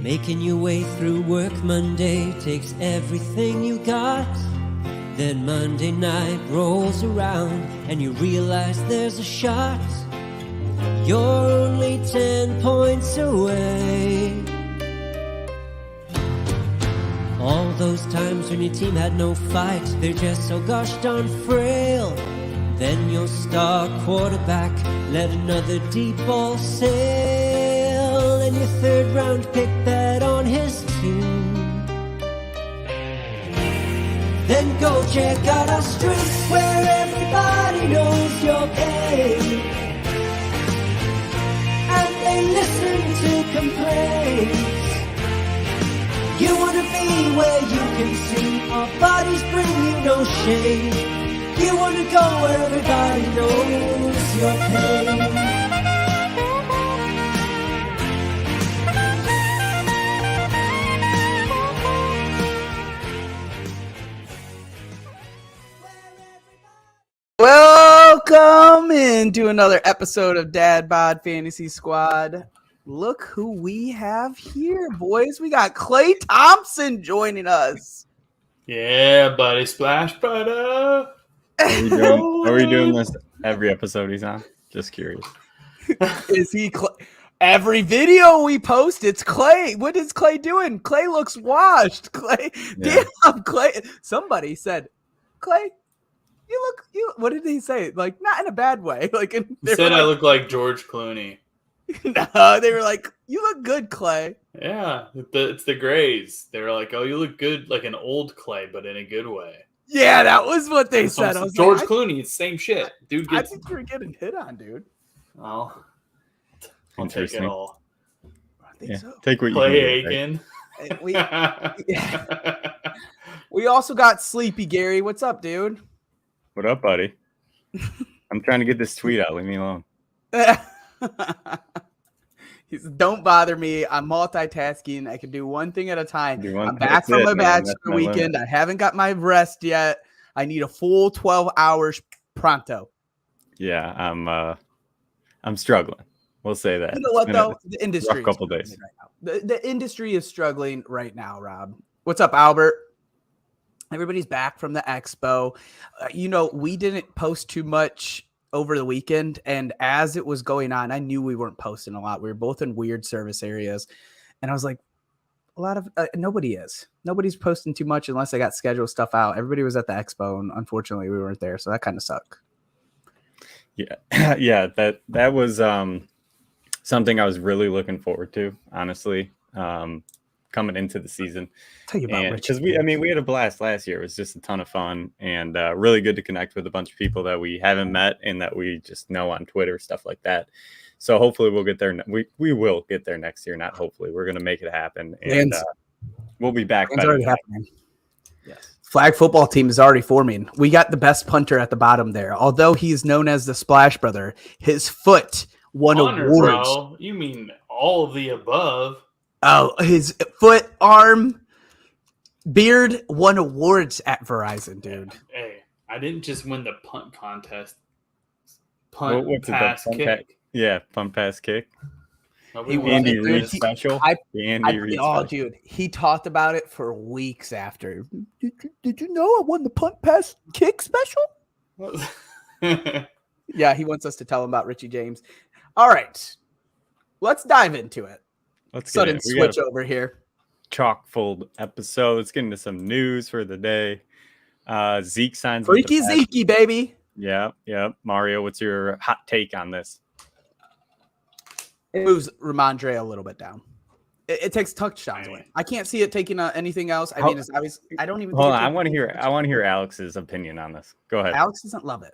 Making your way through work Monday takes everything you got. Then Monday night rolls around and you realize there's a shot. You're only 10 points away. All those times when your team had no fight, they're just so gosh darn frail. Then your star quarterback let another deep ball sail, and your third round pick bet on his team. Then go check out our streets where everybody knows your game, and they listen to complaints. You wanna be where you can see our bodies bring you no shame. You wanna go where everybody knows your pain. Welcome into another episode of Dad Bod Fantasy Squad. Look who we have here, boys. We got Clay Thompson joining us. Yeah, buddy. Splash, brother. Are we doing this every episode he's on? Just curious. Is he every video we post, it's Clay. What is Clay doing? Clay looks washed. Clay, Yeah. Damn, Clay. Somebody said, Clay, you what did he say? Like, not in a bad way. Like, He said I look like George Clooney. No, they were like, you look good, Clay. Yeah, it's the Grays. They were like, oh, you look good like an old Clay, but in a good way. Yeah, that was what they said. I was George like, Clooney, it's same shit. Dude I gets... think you're getting hit on, dude. Oh, I'll take it all. I think Yeah, so. take what Clay you can. Aiken. We also got Sleepy Gary. What's up, dude? What up, buddy? I'm trying to get this tweet out. Leave me alone. He says, don't bother me. I'm multitasking. I can do one thing at a time. I'm back That's from it, my man. bachelor That's my weekend. limit. I haven't got my rest yet. I need a full 12 hours pronto. Yeah, I'm struggling. We'll say that. You know what, It's been though? a The industry rough couple is days. struggling right now. The industry is struggling right now, Rob. What's up, Albert? Everybody's back from the expo. We didn't post too much over the weekend, and as it was going on, I knew we weren't posting a lot. We were both in weird service areas, and I was like, a lot of nobody's posting too much unless I got scheduled stuff out. Everybody was at the expo, and unfortunately we weren't there, so that kind of sucked. Yeah, yeah. That was something I was really looking forward to, honestly. Coming into the season, Tell you about because we had a blast last year. It was just a ton of fun and really good to connect with a bunch of people that we haven't met and that we just know on Twitter, stuff like that. So hopefully we'll get there. We will get there next year. Not hopefully, we're going to make it happen, and we'll be back. It's already happening. Yes. Flag football team is already forming. We got the best punter at the bottom there. Although he's known as the Splash Brother, his foot won awards. Bro. You mean all of the above? Oh, his foot, arm, beard won awards at Verizon, dude. Hey, I didn't just win the punt contest. What's it, the Pass, punt kick. Yeah, punt pass kick. Nobody He wants Andy it. Reid special. The Andy Reid Oh, special. dude, he talked about it for weeks after. Did you know I won the punt pass kick special? Yeah, he wants us to tell him about Richie James. All right, let's dive into it. Let's get Sudden it. We got switch over here. chock-full episode. Let's get into some news for the day. Zeke signs with Freaky the Packers. Zeke, baby. Yeah. Mario, what's your hot take on this? It moves Ramondre a little bit down. It takes touchdowns away. I can't see it taking anything else. I mean, it's obvious. I don't even. Hold think on, I want to hear Alex's opinion on this. Go ahead. Alex doesn't love it.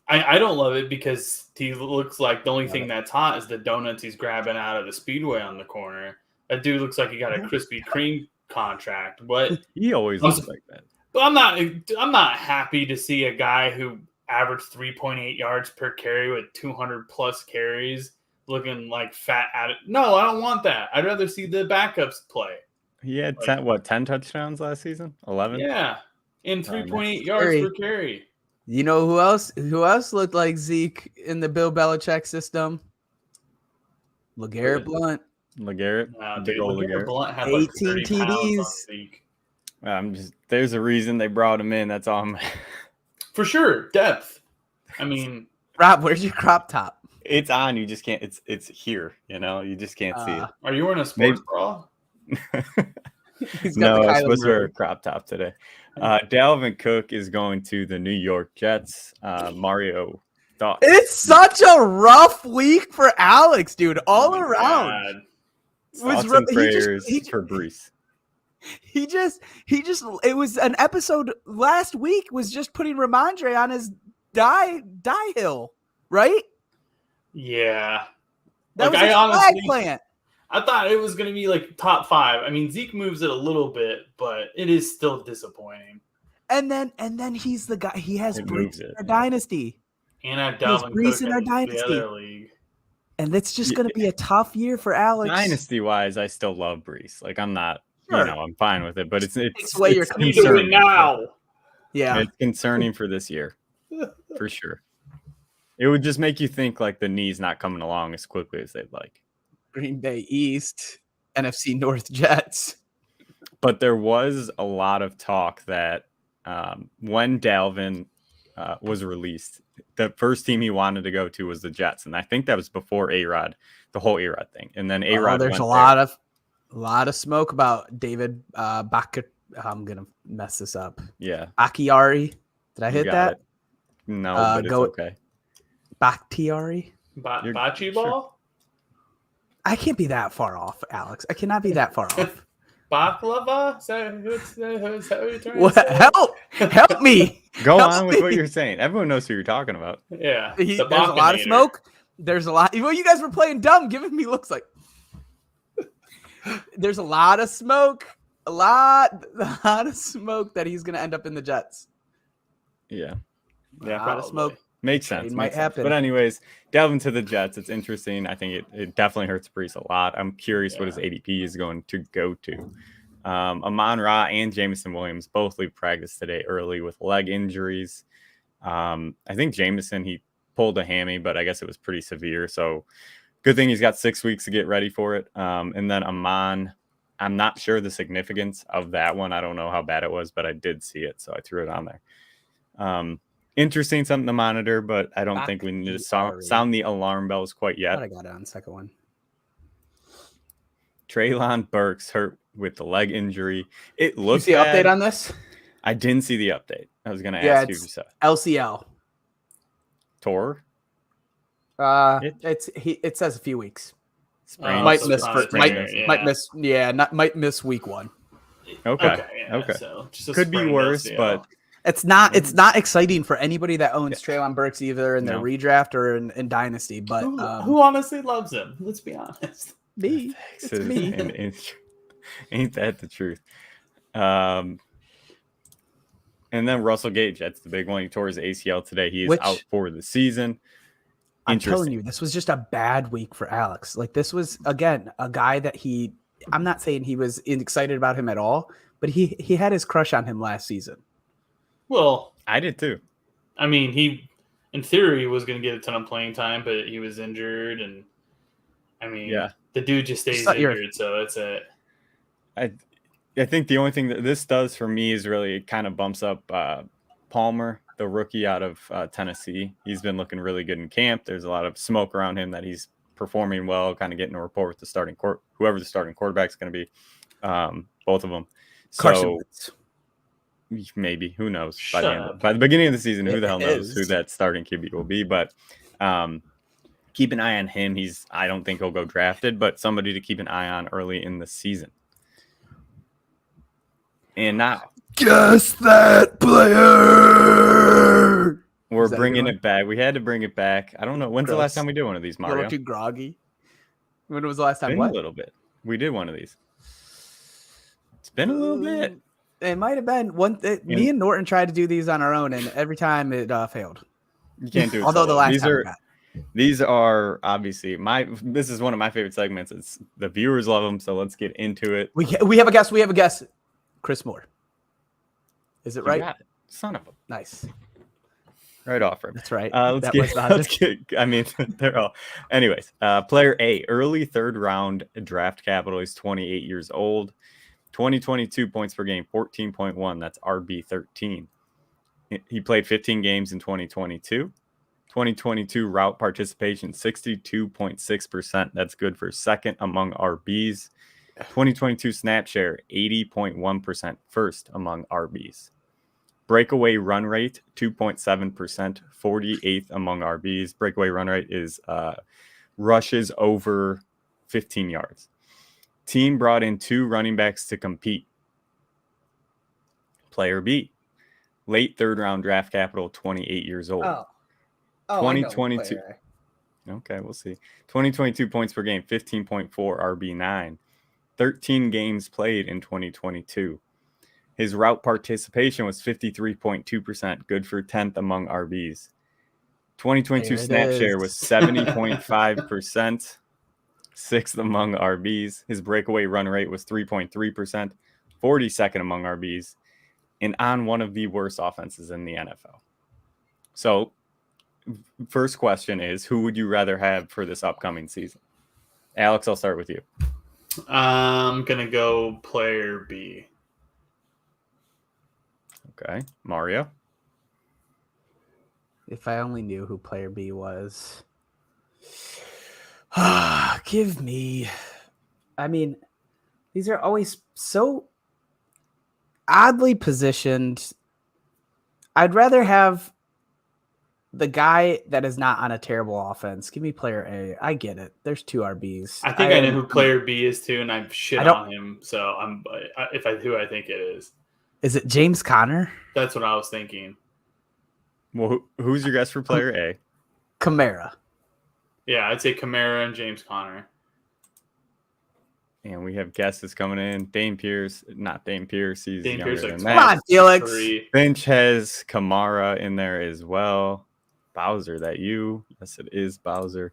I don't love it because he looks like the only thing that's hot is the donuts he's grabbing out of the Speedway on the corner. That dude looks like he got a Krispy Kreme contract. But He always looks like that. But I'm not happy to see a guy who averaged 3.8 yards per carry with 200 plus carries looking like fat at it. No, I don't want that. I'd rather see the backups play. He had 10 touchdowns last season? 11? Yeah. And 3.8 yards Scary. per carry. You know who else? Who else looked like Zeke in the Bill Belichick system? LeGarrette Blunt. LeGarrette. Big Dude, old LeGarrette LeGarrette. Blunt had like 18 30 pounds on TDs. Zeke. There's a reason they brought him in. That's all. For sure, depth. I mean, Rob, where's your crop top? It's on. You just can't. It's here. You just can't see it. are you wearing a sports bra? He's got No, the I was Kyler supposed to wear a Murray. crop top today. Dalvin Cook is going to the New York Jets. Mario, thoughts? It's such a rough week for Alex, dude. All Oh my around. God. Thoughts ru- and prayers for Brees. He just it was an episode last week was just putting Ramondre on his die hill, right? Yeah. That Like, was a I flag honestly- plant. I thought it was going to be like top 5. I mean, Zeke moves it a little bit, but it is still disappointing. And then he's the guy. He has It Brees moves in it. our dynasty, And I have He's Dalvin Brees Cook in our in the dynasty. other league. and it's just going to be a tough year for Alex. Dynasty wise, I still love Brees. Like I'm not, Sure. I'm fine with it. But it's Takes away your You do it concerning. now. Yeah, It's concerning for this year, for sure. It would just make you think like the knee's not coming along as quickly as they'd like. Green Bay East, NFC North Jets. But there was a lot of talk that when Dalvin was released, the first team he wanted to go to was the Jets, and I think that was before A-Rod, the whole A-Rod thing. And then A-Rod. There's went a there. lot of smoke about David Baka. I'm gonna mess this up. Yeah, Bakhtiari. Did I you hit got that? it. No, Uh, but it's go- okay. Bakhtiari. You're- Bocce sure. ball? I can't be that far off, Alex. I cannot be that far off. Baklava? Is that what you're trying What? to say? Help me. Go Help on with what me. you're saying. Everyone knows who you're talking about. Yeah. There's the a lot of Bachinator. smoke. There's a lot. Well, you guys were playing dumb, giving me looks like. There's a lot of smoke. A lot of smoke that he's gonna end up in the Jets. Yeah, A lot of smoke. makes Trade sense. might Makes sense. happen. But anyways, Dalvin to the Jets. It's interesting. I think it definitely hurts Brees a lot. I'm curious what his ADP is going to go to. Amon Ra and Jameson Williams both leave practice today early with leg injuries. I think Jameson, he pulled a hammy, but I guess it was pretty severe. So good thing he's got 6 weeks to get ready for it. And then Amon, I'm not sure the significance of that one. I don't know how bad it was, but I did see it, so I threw it on there. Interesting, something to monitor, but I don't think we need to sound the alarm bells quite I yet. thought I got it on the second one. Traylon Burks hurt with the leg injury. It You looks see an bad. update on this? I didn't see the update. I was going to Yeah, ask you if you saw LCL. Tor. It says a few weeks. Sprained- might so miss it's for, not might, sprained, yeah. might miss might miss week 1. Okay. Yeah, Okay. So just a Could be sprained worse, LCL. but It's not exciting for anybody that owns Traylon Burks either in their No. redraft or in Dynasty. But who honestly loves him? Let's be honest. me, it's me. Ain't that the truth? And then Russell Gage, that's the big one. He tore his ACL today. He is Which- out for the season. I'm telling Interesting. you, this was just a bad week for Alex. Like this was again a guy that I'm not saying he was excited about him at all, but he had his crush on him last season. Well, I did too. I mean, he in theory was going to get a ton of playing time, but he was injured, and I mean, Yeah. the dude just stays It's not your- injured, so that's it. I think the only thing that this does for me is really it kind of bumps up Palmer, the rookie out of Tennessee. He's been looking really good in camp. There's a lot of smoke around him that he's performing well, kind of getting a rapport with the starting whoever the starting quarterback is going to be, both of them. Carson So Wentz. maybe, who knows? Shut up. By the beginning of the season, who It the hell knows who is. that starting QB will be? But keep an eye on him. I don't think he'll go drafted, but somebody to keep an eye on early in the season. And now Guess that player. we're Is that a good bringing one? it back. We had to bring it back. I don't know. When's the last Gross. time we did one of these, A little Mario? too groggy. When was the last time? Been What? a little bit. We did one of these. It's been a little bit. It might have been one. Me and Norton tried to do these on our own, and every time it failed. You can't do it. Although the solo. last These time we are got. these are obviously this is one of my favorite segments. It's the viewers love them, so let's get into it. We have a guess. We have a guess. Chris Moore. Is it You right? got it. Son of a. Nice. Right off. That's right. Let's That get, was the let's get, I mean, they're all. Anyways, player A, early third round draft capital. He's 28 years old. 2022 points per game, 14.1. That's RB 13. He played 15 games in 2022. 2022 route participation, 62.6%. That's good for second among RBs. 2022 snap share, 80.1%, first among RBs. Breakaway run rate, 2.7%, 48th among RBs. Breakaway run rate is rushes over 15 yards. Team brought in 2 running backs to compete. Player B, late third round draft capital, 28 years old. 2022. Okay, we'll see. 2022 points per game, 15.4 RB9. 13 games played in 2022. His route participation was 53.2%, good for 10th among RBs. 2022 snap share was 70.5%, 6th among RBs. His breakaway run rate was 3.3%, 42nd among RBs, and on one of the worst offenses in the NFL. So, first question is, who would you rather have for this upcoming season? Alex, I'll start with you. I'm going to go player B. Okay. Mario? If I only knew who player B was. Give me. I mean, these are always so oddly positioned. I'd rather have the guy that is not on a terrible offense. Give me player A. I get it. There's 2 RBs. I think I know who player B is too, and I've shit on him. So who I think it is. Is it James Conner? That's what I was thinking. Well, who's your guess for player A? Kamara. Yeah, I'd say Kamara and James Conner. And we have guesses coming in. Dame Pierce, not Dame Pierce. He's Dame younger Pierce, than like, that. Come on, Felix. 3. Finch has Kamara in there as well. Bowser, that you? Yes, it is Bowser.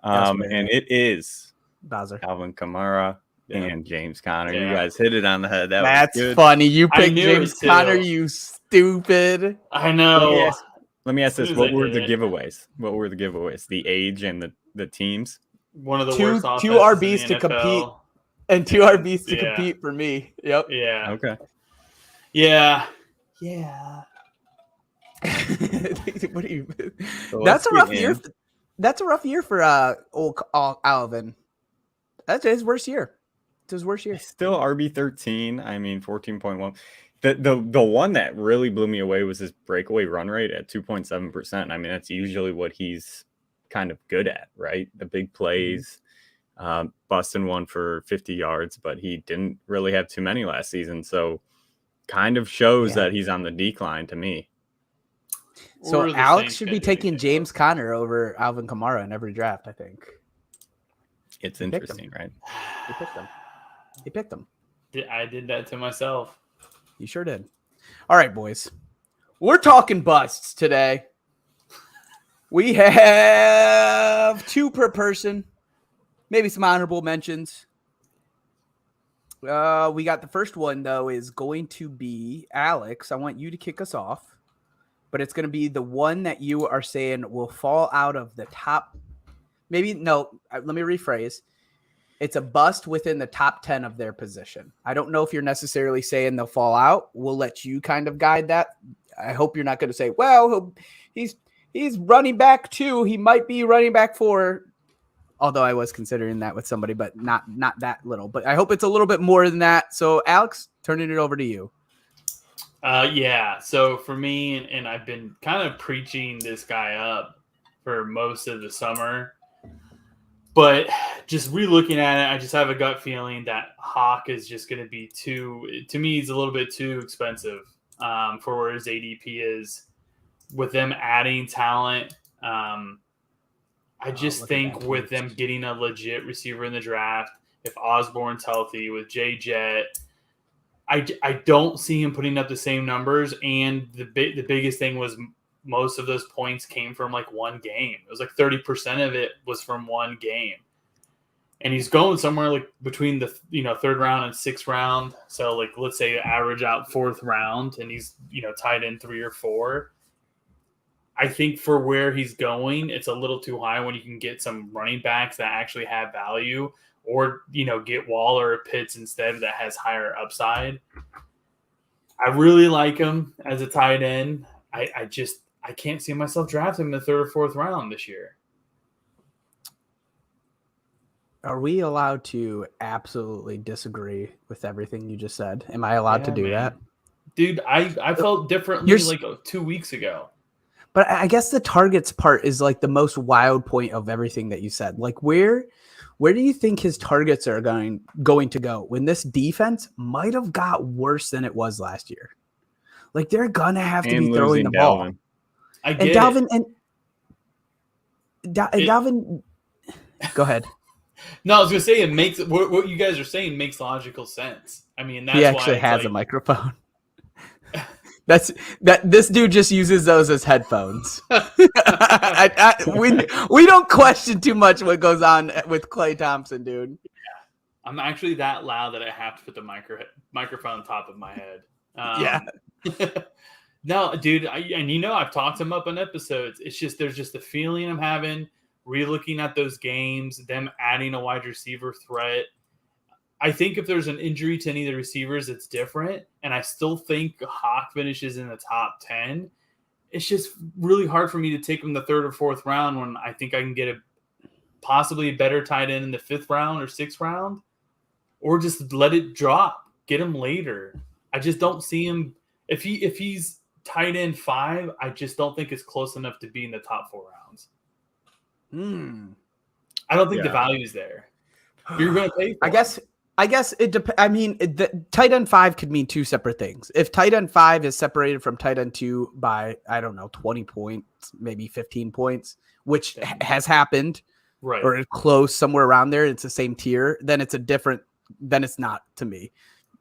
And it is Bowser. Alvin Kamara and James Conner. Yeah. You guys hit it on the head. That's was good. funny. You I picked knew James it too. Conner, you stupid. I know. Let me ask As this. soon as What I were did the it. giveaways? What were the giveaways? The age and the teams? One of the Two worst offenses RBs in to the compete. NFL. And 2 RBs to Yeah. compete for me. Yep. Yeah. Okay. Yeah. Yeah. What are you? So That's let's a rough get year. in. That's a rough year for old Alvin. That's his worst year. It's his worst year. Still RB13. I mean, 14.1. The one that really blew me away was his breakaway run rate at 2.7%. I mean, that's usually what he's kind of good at, right? The big plays, busting one for 50 yards, but he didn't really have too many last season. So kind of shows that he's on the decline to me. So Or the Alex Saints should could be do taking anything. James Conner over Alvin Kamara in every draft, I think. It's He picked interesting, right? He picked him. He picked him. I did that to myself. You sure did. All right, boys. We're talking busts today. We have 2 per person. Maybe some honorable mentions. We got the first one, though, is going to be Alex. I want you to kick us off. But it's going to be the one that you are saying will fall out of the top. Maybe, no, let me rephrase. It's a bust within the top 10 of their position. I don't know if you're necessarily saying they'll fall out. We'll let you kind of guide that. I hope you're not going to say, well, he's running back 2. He might be running back 4. Although I was considering that with somebody, but not that little. But I hope it's a little bit more than that. So, Alex, turning it over to you. Yeah. So for me, and I've been kind of preaching this guy up for most of the summer, but just re-looking at it, I just have a gut feeling that Hawk is just going to be to me, he's a little bit too expensive for where his ADP is. With them adding talent, I just think with them getting a legit receiver in the draft, if Osborne's healthy, with Jay Jett, I don't see him putting up the same numbers. And the biggest thing was most of those points came from like one game. It was like 30% of it was from one game. And he's going somewhere like between the 3rd round and 6th round. So like let's say average out 4th round, and he's tied in 3 or 4. I think for where he's going, it's a little too high when you can get some running backs that actually have value, or get Waller or Pitts instead that has higher upside. I really like him as a tight end. I can't see myself drafting him in the 3rd or 4th round this year. Are we allowed to absolutely disagree with everything you just said? Am I allowed to do that? Dude, I felt differently like 2 weeks ago. But I guess the targets part is like the most wild point of everything that you said. Like where do you think his targets are going to go when this defense might have got worse than it was last year? Like they're gonna have to be throwing the ball. I And get Dalvin it. Dalvin. Go ahead. No, I was gonna say it makes what you guys are saying makes logical sense. I mean, that's He actually why has a microphone. This dude just uses those as headphones. We don't question too much what goes on with Klay Thompson, dude. I'm actually that loud that I have to put the microphone on top of my head. Yeah. No, dude, I've talked him up on episodes. It's just there's just a feeling I'm having re-looking at those games, them adding a wide receiver threat. I think if there's an injury to any of the receivers, it's different. And I still think Hawk finishes in the top 10. It's just really hard for me to take him the 3rd or 4th round when I think I can get possibly a better tight end in the 5th round or 6th round, or just let it drop, get him later. I just don't see him. If he's tight end 5, I just don't think it's close enough to be in the top 4 rounds. I don't think the value is there. You're going to pay for it. I guess it depends. I mean, the tight end 5 could mean 2 separate things. If tight end 5 is separated from tight end 2 by, I don't know, 20 points, maybe 15 points, which has happened, right, or close somewhere around there, it's the same tier, then it's then it's not to me.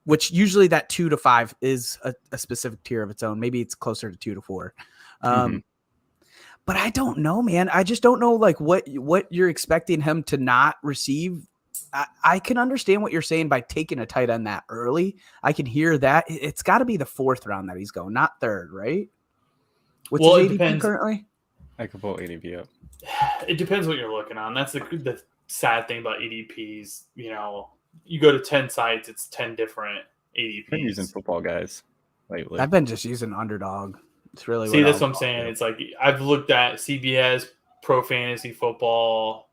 Which usually that 2 to 5 is a specific tier of its own. Maybe it's closer to 2 to 4. But I don't know, man. I just don't know like what you're expecting him to not receive. I can understand what you're saying by taking a tight end that early. I can hear that. It's got to be the 4th round that he's going, not 3rd, right? What's his ADP depends. Currently? I could pull ADP up. It depends what you're looking on. That's the sad thing about ADPs. You go to 10 sites, it's 10 different ADPs. I've been using Football Guys lately. I've been just using Underdog. It's really that's what I'm saying. It's like I've looked at CBS, Pro Fantasy Football,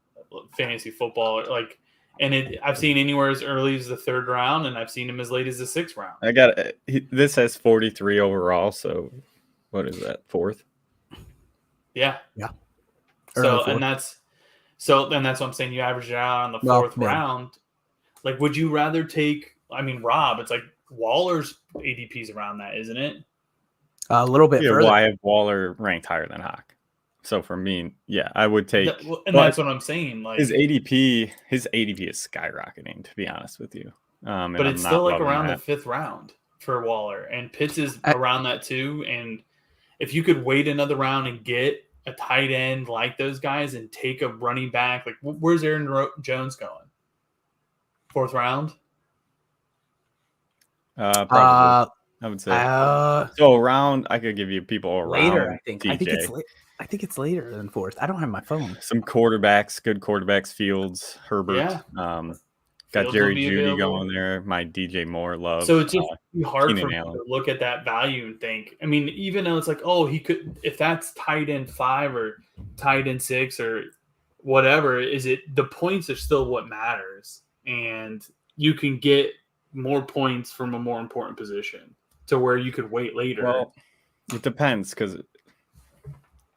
like. And I've seen anywhere as early as the 3rd round, and I've seen him as late as the 6th round. This has 43 overall, so what is that, 4th? Yeah. Early And that's what I'm saying. You average it out on the 4th round. Like, would you rather take? I mean, Rob, it's like Waller's ADP's around that, isn't it? A little bit further. Well, I have Waller ranked higher than Hawk. So for me, I would take. That's what I'm saying. Like his ADP is skyrocketing, to be honest with you. But it's still like around the 5th round for Waller, and Pitts is around that too. And if you could wait another round and get a tight end like those guys and take a running back, like where's Aaron Jones going? 4th round? Probably. I would say so. Around, I could give you people around later. I think DJ. I think it's later than 4th. I don't have my phone. Some quarterbacks, good quarterbacks, Fields, Herbert. Yeah. Got Fields Jerry will be Jeudy available. going there. My DJ Moore love. So it's just hard Keenan for me Allen. to look at that value and think. I mean, even though it's like, oh, he could, if that's tight end 5 or tight end 6 or whatever, is it the points are still what matters, and you can get more points from a more important position to where you could wait later. Well, it depends because it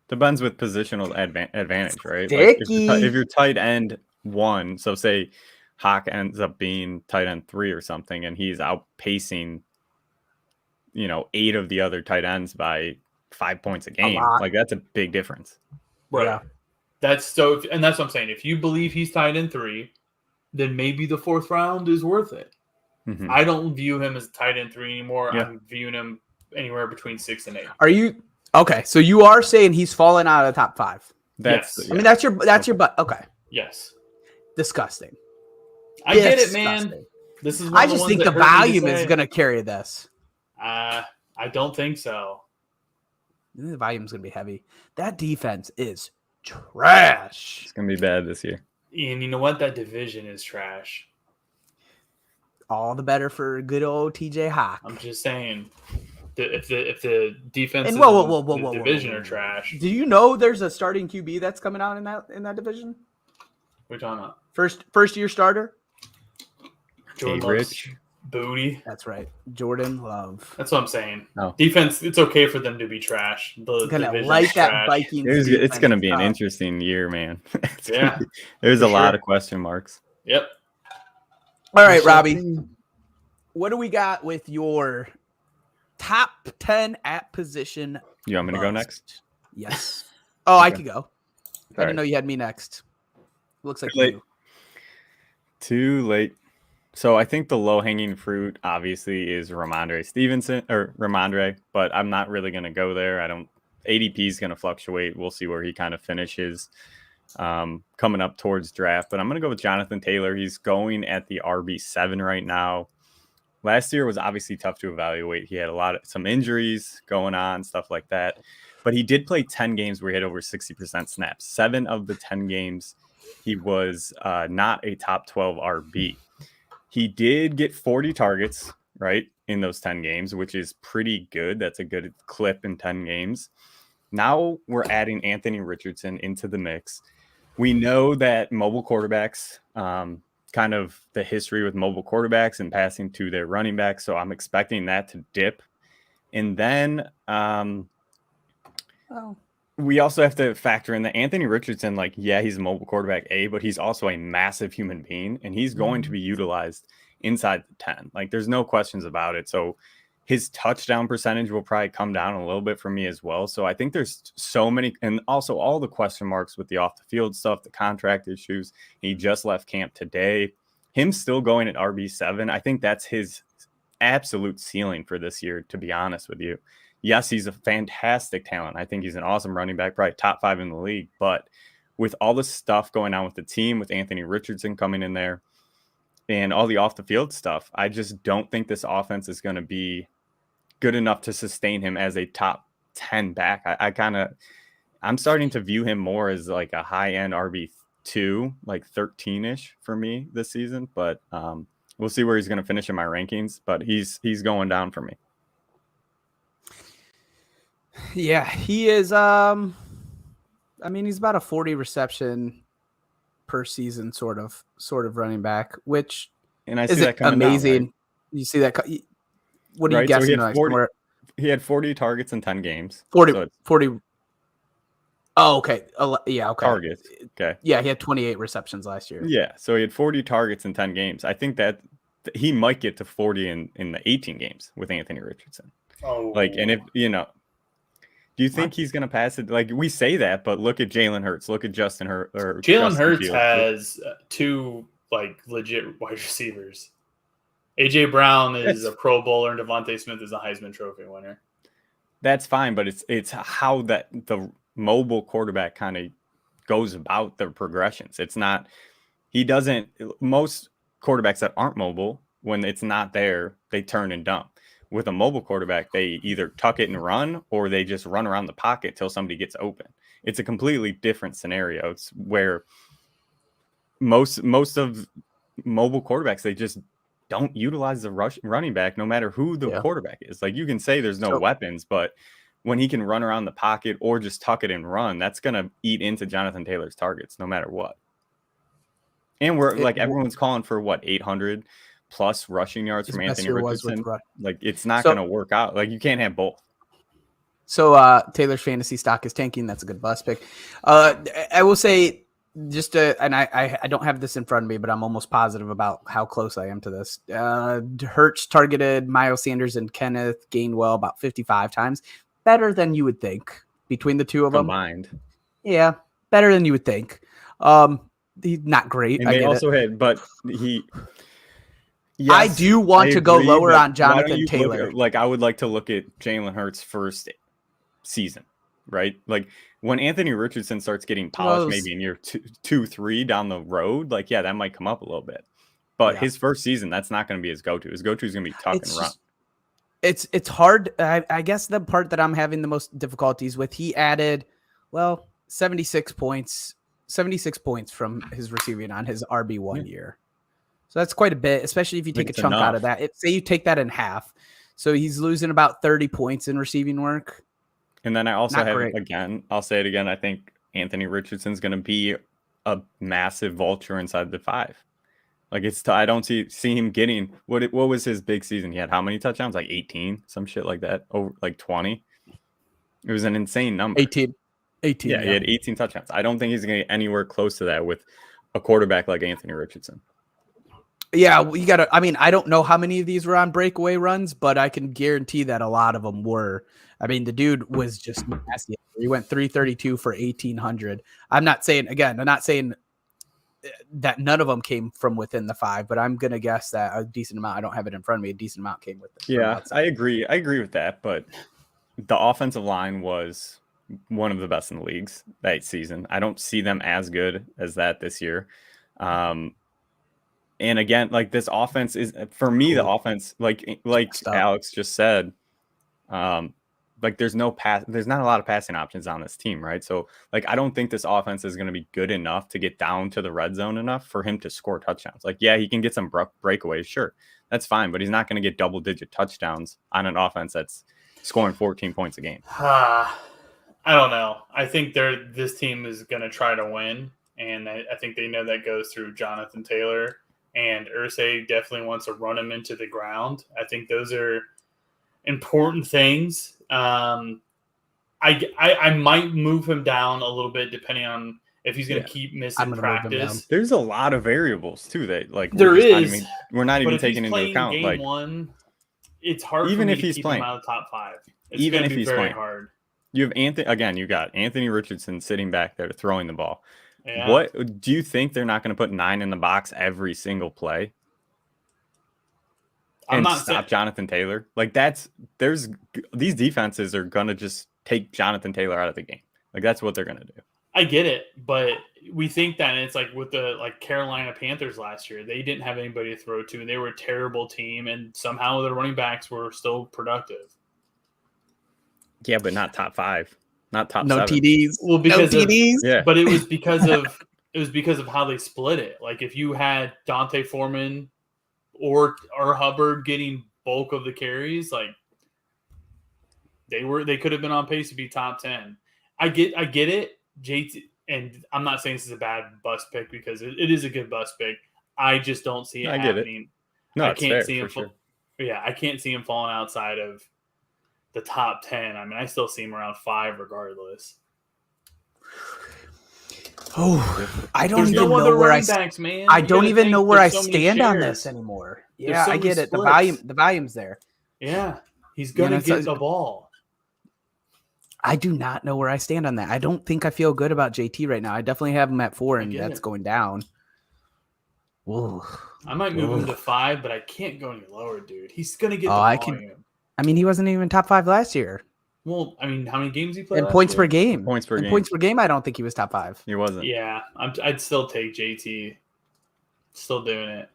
depends with positional advantage, right? Like if you're tight end 1, so say Hawk ends up being tight end 3 or something, and he's outpacing, 8 of the other tight ends by 5 points a game. Like that's a big difference. Right. Yeah. That's what I'm saying. If you believe he's tight end 3, then maybe the 4th round is worth it. Mm-hmm. I don't view him as tight end 3 anymore. Yeah. I'm viewing him anywhere between 6 and 8. Are you okay? So you are saying he's fallen out of the top 5? Yes. I mean, that's your butt. Okay. Yes. Disgusting. I get it, man. This is. I just think the volume is going to carry this. I don't think so. The volume's gonna be heavy. That defense is trash. It's gonna be bad this year. And you know what? That division is trash. All the better for good old TJ Hawk. I'm just saying. If the defense And and whoa, division are trash. Do you know there's a starting QB that's coming out in that division? We're talking about First year starter. Jordan Hey, Love's Rich. booty. That's right, Jordan Love. That's what I'm saying. Oh. Defense, it's okay for them to be trash. The Gonna division's light that trash. Vikings. It's going to be an defense up. interesting year, man. Yeah, There's for a lot sure. of question marks. Yep. All right, Robbie. What do we got with your top 10 at position? You want me to go bust? next? Yes. Oh, I Okay. could go. I All didn't right. know you had me next. Looks like Too late. you. Too late. So I think the low-hanging fruit obviously is Ramondre Stevenson or Ramondre, but I'm not really going to go there. ADP is going to fluctuate. We'll see where he kind of finishes coming up towards draft. But I'm going to go with Jonathan Taylor. He's going at the RB7 right now. Last year was obviously tough to evaluate. He had some injuries going on, stuff like that. But he did play 10 games where he had over 60% snaps. 7 of the 10 games, he was not a top 12 RB. He did get 40 targets, right, in those 10 games, which is pretty good. That's a good clip in 10 games. Now we're adding Anthony Richardson into the mix. We know that mobile quarterbacks, kind of the history with mobile quarterbacks and passing to their running backs. So I'm expecting that to dip. And then we also have to factor in that Anthony Richardson, he's a mobile quarterback, but he's also a massive human being, and he's going to be utilized inside the 10. There's no questions about it. So his touchdown percentage will probably come down a little bit for me as well. So I think there's so many, and also all the question marks with the off the field stuff, the contract issues. He just left camp today. Him still going at RB7. I think that's his absolute ceiling for this year, to be honest with you. Yes, he's a fantastic talent. I think he's an awesome running back, probably top 5 in the league. But with all the stuff going on with the team, with Anthony Richardson coming in there and all the off the field stuff, I just don't think this offense is going to be good enough to sustain him as a top 10 back. I'm starting to view him more as like a high end RB2, like 13-ish for me this season. But we'll see where he's going to finish in my rankings. But he's going down for me. Yeah, he is. He's about a 40 reception per season sort of running back, which and I see isn't that coming down, amazing. right? You see that? What are Right, you so guessing? he had 40 targets in 10 games. 40. So it's 40. Oh, okay. Yeah, okay. targets. Okay. Yeah, he had 28 receptions last year. Yeah, so he had 40 targets in 10 games. I think that he might get to 40 in the 18 games with Anthony Richardson. Oh, And if do you think he's going to pass it? We say that, but look at Jalen Hurts. Look at Justin Hurts. Jalen Hurts has 2 legit wide receivers. AJ Brown is a Pro Bowler, and Devontae Smith is a Heisman Trophy winner. That's fine, but it's how that the mobile quarterback kind of goes about their progressions. It's not. Most quarterbacks that aren't mobile, when it's not there, they turn and dump. With a mobile quarterback, they either tuck it and run, or they just run around the pocket till somebody gets open. It's a completely different scenario. It's where most of mobile quarterbacks, they just don't utilize the running back, no matter who the quarterback is. You can say there's no weapons, but when he can run around the pocket or just tuck it and run, that's going to eat into Jonathan Taylor's targets no matter what. And everyone's calling for 800 plus rushing yards from Anthony Richardson. It's not going to work out. You can't have both. So Taylor's fantasy stock is tanking. That's a good bust pick. I will say, and I don't have this in front of me, but I'm almost positive about how close I am to this. Hurts targeted Miles Sanders and Kenneth Gainwell about 55 times. Better than you would think between the two of them. Combined. Yeah, better than you would think. He's not great. And they also had, but he... Yes, I do want to go lower on Jonathan Taylor. I would like to look at Jalen Hurts' first season, right? When Anthony Richardson starts getting polished, maybe in year 2, 3 down the road, that might come up a little bit. But his first season, that's not going to be his go-to. His go-to is going to be tuck and run. It's hard. I guess the part that I'm having the most difficulties with, he added, 76 points from his receiving on his RB1 year. So that's quite a bit, especially if you take a chunk out of that. Say you take that in half. So he's losing about 30 points in receiving work. And then I also Not have, great. again, I'll say it again, I think Anthony Richardson's going to be a massive vulture inside the 5. Like I don't see him getting what was his big season? He had how many touchdowns? Like 18, some shit like that. Over like 20. It was an insane number. 18. Yeah, he had 18 touchdowns. I don't think he's going to get anywhere close to that with a quarterback like Anthony Richardson. Yeah, you got to. I mean, I don't know how many of these were on breakaway runs, but I can guarantee that a lot of them were. I mean, the dude was just nasty. He went 332 for 1,800. I'm not saying that none of them came from within the 5, but I'm gonna guess that a decent amount. I don't have it in front of me. A decent amount came with it. Yeah, I agree. I agree with that. But the offensive line was one of the best in the leagues that season. I don't see them as good as that this year. And again, like this offense is for me, the offense, like Alex just said, like there's not a lot of passing options on this team, right? So like I don't think this offense is going to be good enough to get down to the red zone enough for him to score touchdowns. Like, yeah, he can get some breakaways, sure, that's fine, but he's not going to get double-digit touchdowns on an offense that's scoring 14 points a game. I don't know. I think this team is going to try to win, and I think they know that goes through Jonathan Taylor, and Irsay definitely wants to run him into the ground. I think those are important things. I might move him down a little bit depending on if he's going to keep missing practice. There's a lot of variables too that like we're not even taking into account. Game like 1, it's hard even for me if to he's keep playing him out of the top 5. It's even if be he's very playing hard. You have you got Anthony Richardson sitting back there throwing the ball. Yeah. What do you think they're not going to put 9 in the box every single play? And stop Jonathan Taylor. Like these defenses are gonna just take Jonathan Taylor out of the game. Like that's what they're gonna do. I get it, but we think that it's like with the Carolina Panthers last year, they didn't have anybody to throw to, and they were a terrible team, and somehow their running backs were still productive. Yeah, but not top 5, not top. No 7. TDs. Well, because no TDs. Yeah, but it was because of how they split it. Like if you had Dante Foreman or Hubbard getting bulk of the carries, like they could have been on pace to be top 10. I get it, JT, and I'm not saying this is a bad bust pick because it is a good bust pick. I just don't see it happening. No, I can't see him. Sure. Yeah, I can't see him falling outside of the top 10. I mean, I still see him around 5 regardless. Oh, I don't There's even no know other where running backs, man. I don't even know where I there's so many stand on shares. this anymore. There's Yeah, so I many get it. splits. The volume's there. Yeah, he's gonna get the ball. I do not know where I stand on that. I don't think I feel good about JT right now. I definitely have him at 4, and that's going down. Whoa. I might move him to 5, but I can't go any lower, dude. He's gonna get the volume. I mean, he wasn't even top 5 last year. Well, I mean, how many games he played? And points per game. Points per game. I don't think he was top 5. He wasn't. Yeah, I'd still take JT. Still doing it.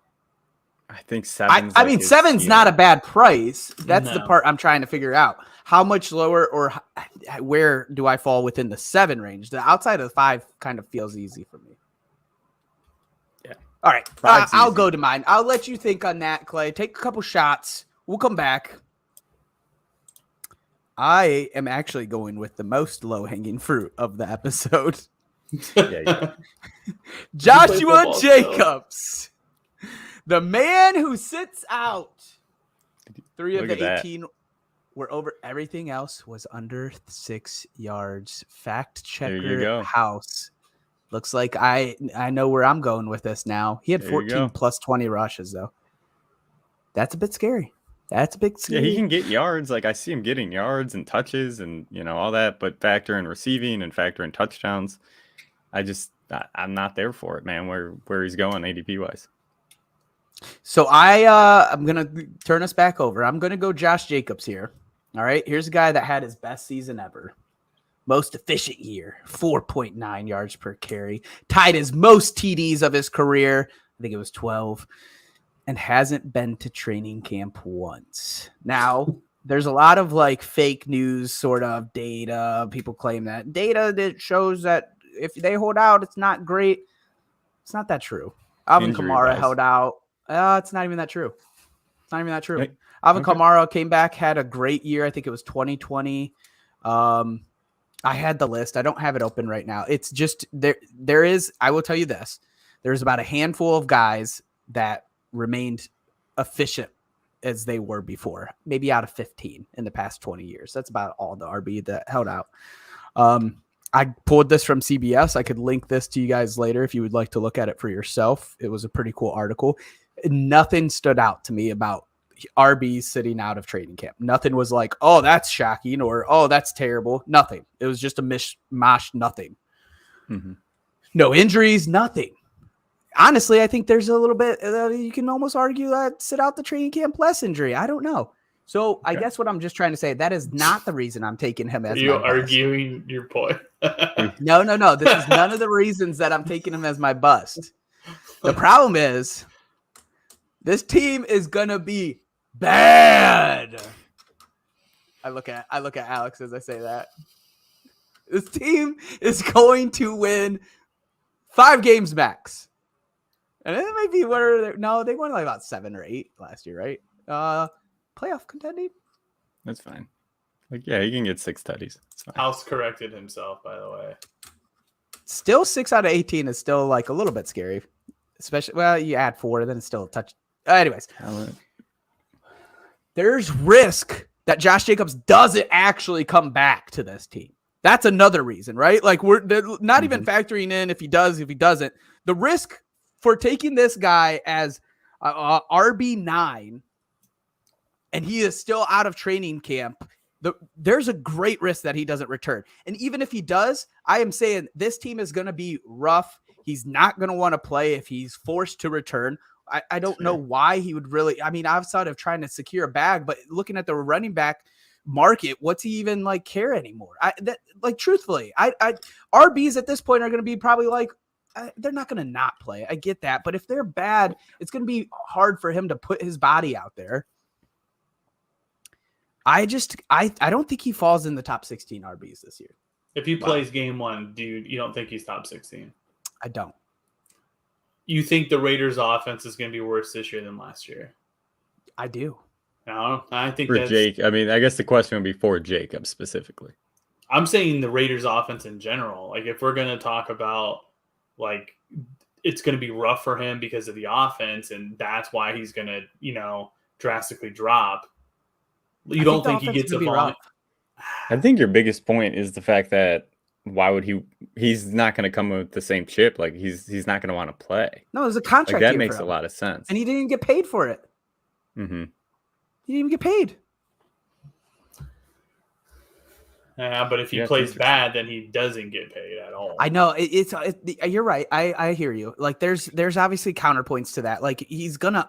I think 7. I mean, 7's not a bad price. That's the part I'm trying to figure out. How much lower or where do I fall within the 7 range? The outside of the 5 kind of feels easy for me. Yeah. All right. I'll go to mine. I'll let you think on that, Clay. Take a couple shots. We'll come back. I am actually going with the most low-hanging fruit of the episode. Yeah. Joshua Jacobs. The man who sits out. 3 of the 18 were over. Everything else was under 6 yards. Fact checker house. Looks like I know where I'm going with this now. He had 14 plus 20 rushes, though. That's a bit scary. That's a big scary. Yeah, he can get yards. Like I see him getting yards and touches and all that, but factor in receiving and factor in touchdowns. I'm not there for it, man. Where he's going ADP wise. So I'm gonna turn us back over. I'm gonna go Josh Jacobs here. All right, here's a guy that had his best season ever, most efficient year, 4.9 yards per carry, tied his most TDs of his career. I think it was 12, and hasn't been to training camp once. Now, there's a lot of like fake news sort of data. People claim that shows that if they hold out, it's not great. It's not that true. Alvin Kamara Injury-wise. held out. It's not even that true. It's not even that true. Right. Alvin Okay. Kamara came back, had a great year. I think it was 2020. I had the list. I don't have it open right now. It's just there is, I will tell you this. There's about a handful of guys that remained efficient as they were before, maybe out of 15 in the past 20 years. That's about all the RB that held out. I pulled this from CBS. I could link this to you guys later if you would like to look at it for yourself. It was a pretty cool article. Nothing stood out to me about RBs sitting out of training camp. Nothing was like, oh, that's shocking or, oh, that's terrible. Nothing. It was just a mishmash. Nothing. Mm-hmm. No injuries, nothing. Honestly, I think there's a little bit, you can almost argue that sit out the training camp less injury. I don't know. So I guess what I'm just trying to say, that is not the reason I'm taking him as Are you my bust. arguing your point? No. This is none of the reasons that I'm taking him as my bust. The problem is this team is going to be bad. I look at Alex as I say that. This team is going to win 5 games max. And it might be they won like about 7 or 8 last year, right? Playoff contending. That's fine. Like, yeah, he can get 6 tutties. It's fine. House corrected himself, by the way. Still 6 out of 18 is still like a little bit scary. Especially, well, you add 4, then it's still a touch. Anyways, there's risk that Josh Jacobs doesn't actually come back to this team. That's another reason, right? Like we're not even factoring in if he does, if he doesn't. The risk for taking this guy as RB9 and he is still out of training camp, there's a great risk that he doesn't return. And even if he does, I am saying this team is going to be rough. He's not going to want to play if he's forced to return. I don't know why he would really. I mean, outside of trying to secure a bag, but looking at the running back market, what's he even like care anymore? Truthfully, RBs at this point are going to be probably like, they're not going to not play. I get that. But if they're bad, it's going to be hard for him to put his body out there. I don't think he falls in the top 16 RBs this year. If he plays game 1, dude, you don't think he's top 16? I don't. You think the Raiders' offense is going to be worse this year than last year? I do. No, I think For Jake, I mean, I guess the question would be for Jacob specifically. I'm saying the Raiders' offense in general. Like, if we're going to talk about, like, it's going to be rough for him because of the offense, and that's why he's going to, drastically drop. You don't think he gets a ball? I think your biggest point is the fact that why would he's not going to come with the same chip. Like he's not going to want to play. No, it was a contract. Like, that makes a lot of sense. And he didn't even get paid for it. Mm-hmm. He didn't even get paid. Yeah, but if he plays bad, then he doesn't get paid at all. I know you're right. I hear you. Like there's obviously counterpoints to that. Like he's gonna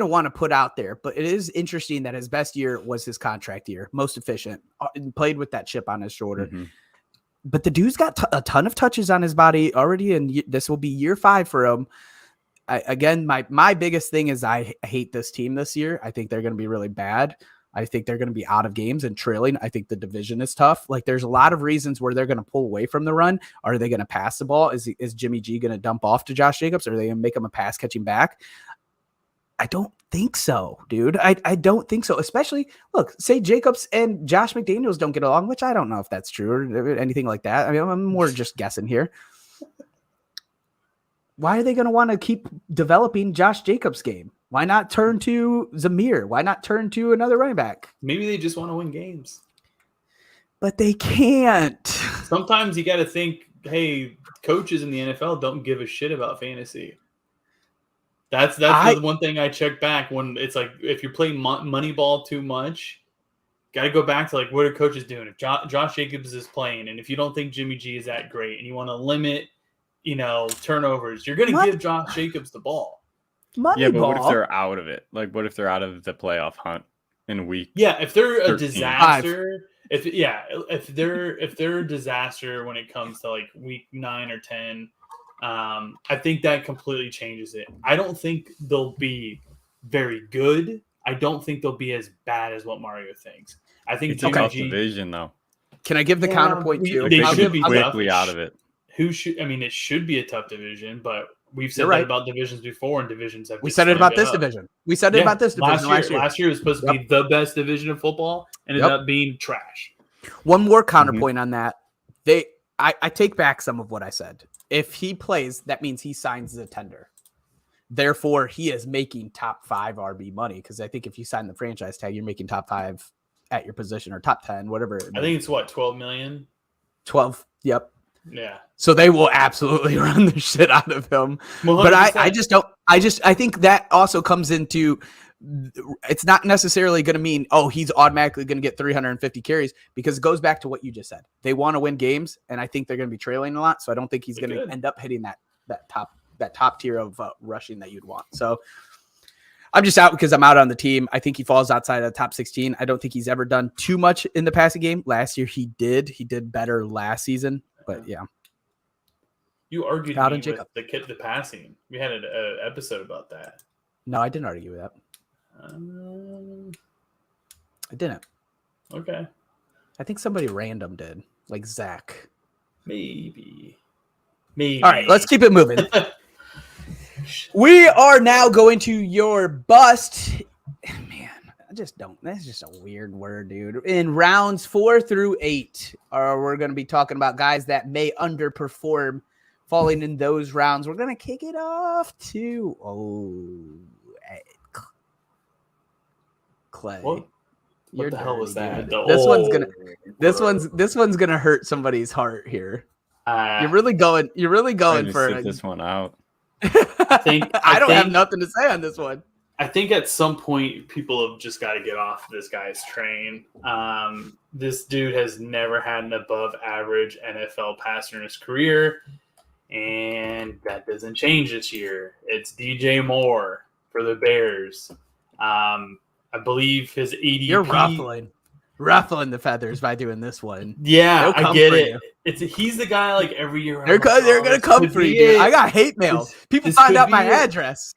want to put out there, but it is interesting that his best year was his contract year, most efficient, played with that chip on his shoulder. Mm-hmm. But the dude's got a ton of touches on his body already, and this will be year 5 for him. My biggest thing is I hate this team this year. I think they're going to be really bad. I think they're going to be out of games and trailing. I think the division is tough. Like there's a lot of reasons where they're going to pull away from the run. Are they going to pass the ball? Is Jimmy G going to dump off to Josh Jacobs? Or are they going to make him a pass catching back? I don't think so, dude. I don't think so. Especially, look, say Jacobs and Josh McDaniels don't get along, which I don't know if that's true or anything like that. I mean, I'm more just guessing here. Why are they going to want to keep developing Josh Jacobs' game? Why not turn to Zamir? Why not turn to another running back? Maybe they just want to win games. But they can't. Sometimes you got to think, hey, coaches in the NFL don't give a shit about fantasy. That's the one thing I check back when it's like if you're playing Moneyball too much, got to go back to like what are coaches doing? If Josh Jacobs is playing, and if you don't think Jimmy G is that great, and you want to limit, turnovers, you're going to give Josh Jacobs the ball. Yeah, but what if they're out of it? Like, what if they're out of the playoff hunt in a week? Yeah, if they're 13. a disaster, if they're a disaster when it comes to like week 9 or 10. I think that completely changes it. I don't think they'll be very good. I don't think they'll be as bad as what Mario thinks. I think It's a Jimmy tough G. division, though. Can I give the Yeah, counterpoint we- too? Like, They they should should be be tough. quickly out of it. It should be a tough division, but we've said You're that right. about divisions before, and divisions have. We just said it slammed about this up. division. We said it Yeah, about this division last year. Last year was supposed to be the best division of football, ended Yep. up being trash. One more counterpoint on that. I take back some of what I said. If he plays, that means he signs the tender. Therefore, he is making top 5 RB money, because I think if you sign the franchise tag, you're making top 5 at your position, or top 10, whatever. I think it's what, 12 million? 12. Yep. Yeah. So they will absolutely run the shit out of him. 100%. But I just don't. I think that also comes into. It's not necessarily going to mean, oh, he's automatically going to get 350 carries, because it goes back to what you just said. They want to win games, and I think they're going to be trailing a lot. So I don't think he's They going to could. end up hitting that top tier of rushing that you'd want. So I'm just out because I'm out on the team. I think he falls outside of the top 16. I don't think he's ever done too much in the passing game. Last year he did. He did better last season. But yeah, You argued Out me and Jacob. with the passing. We had an episode about that. no, I didn't argue with that. I didn't. Okay. I think somebody random did, like Zach. Maybe. All right, let's keep it moving. We are now going to your bust. Man, I just don't. That's just a weird word, dude. In rounds 4 through 8, we're going to be talking about guys that may underperform, falling in those rounds. We're going to kick it off to Clay. What You're the hell was dirty, that? dude. This one's gonna hurt somebody's heart here. You're really going Trying for to sit this one out. I don't have nothing to say on this one. I think at some point people have just got to get off this guy's train. This dude has never had an above average NFL passer in his career, and that doesn't change this year. It's DJ Moore for the Bears. I believe his ADP. You're ruffling the feathers by doing this one. Yeah, They'll I come get for it. you. He's the guy like every year. They're gonna come for you, dude. I got hate mail. People find out my address.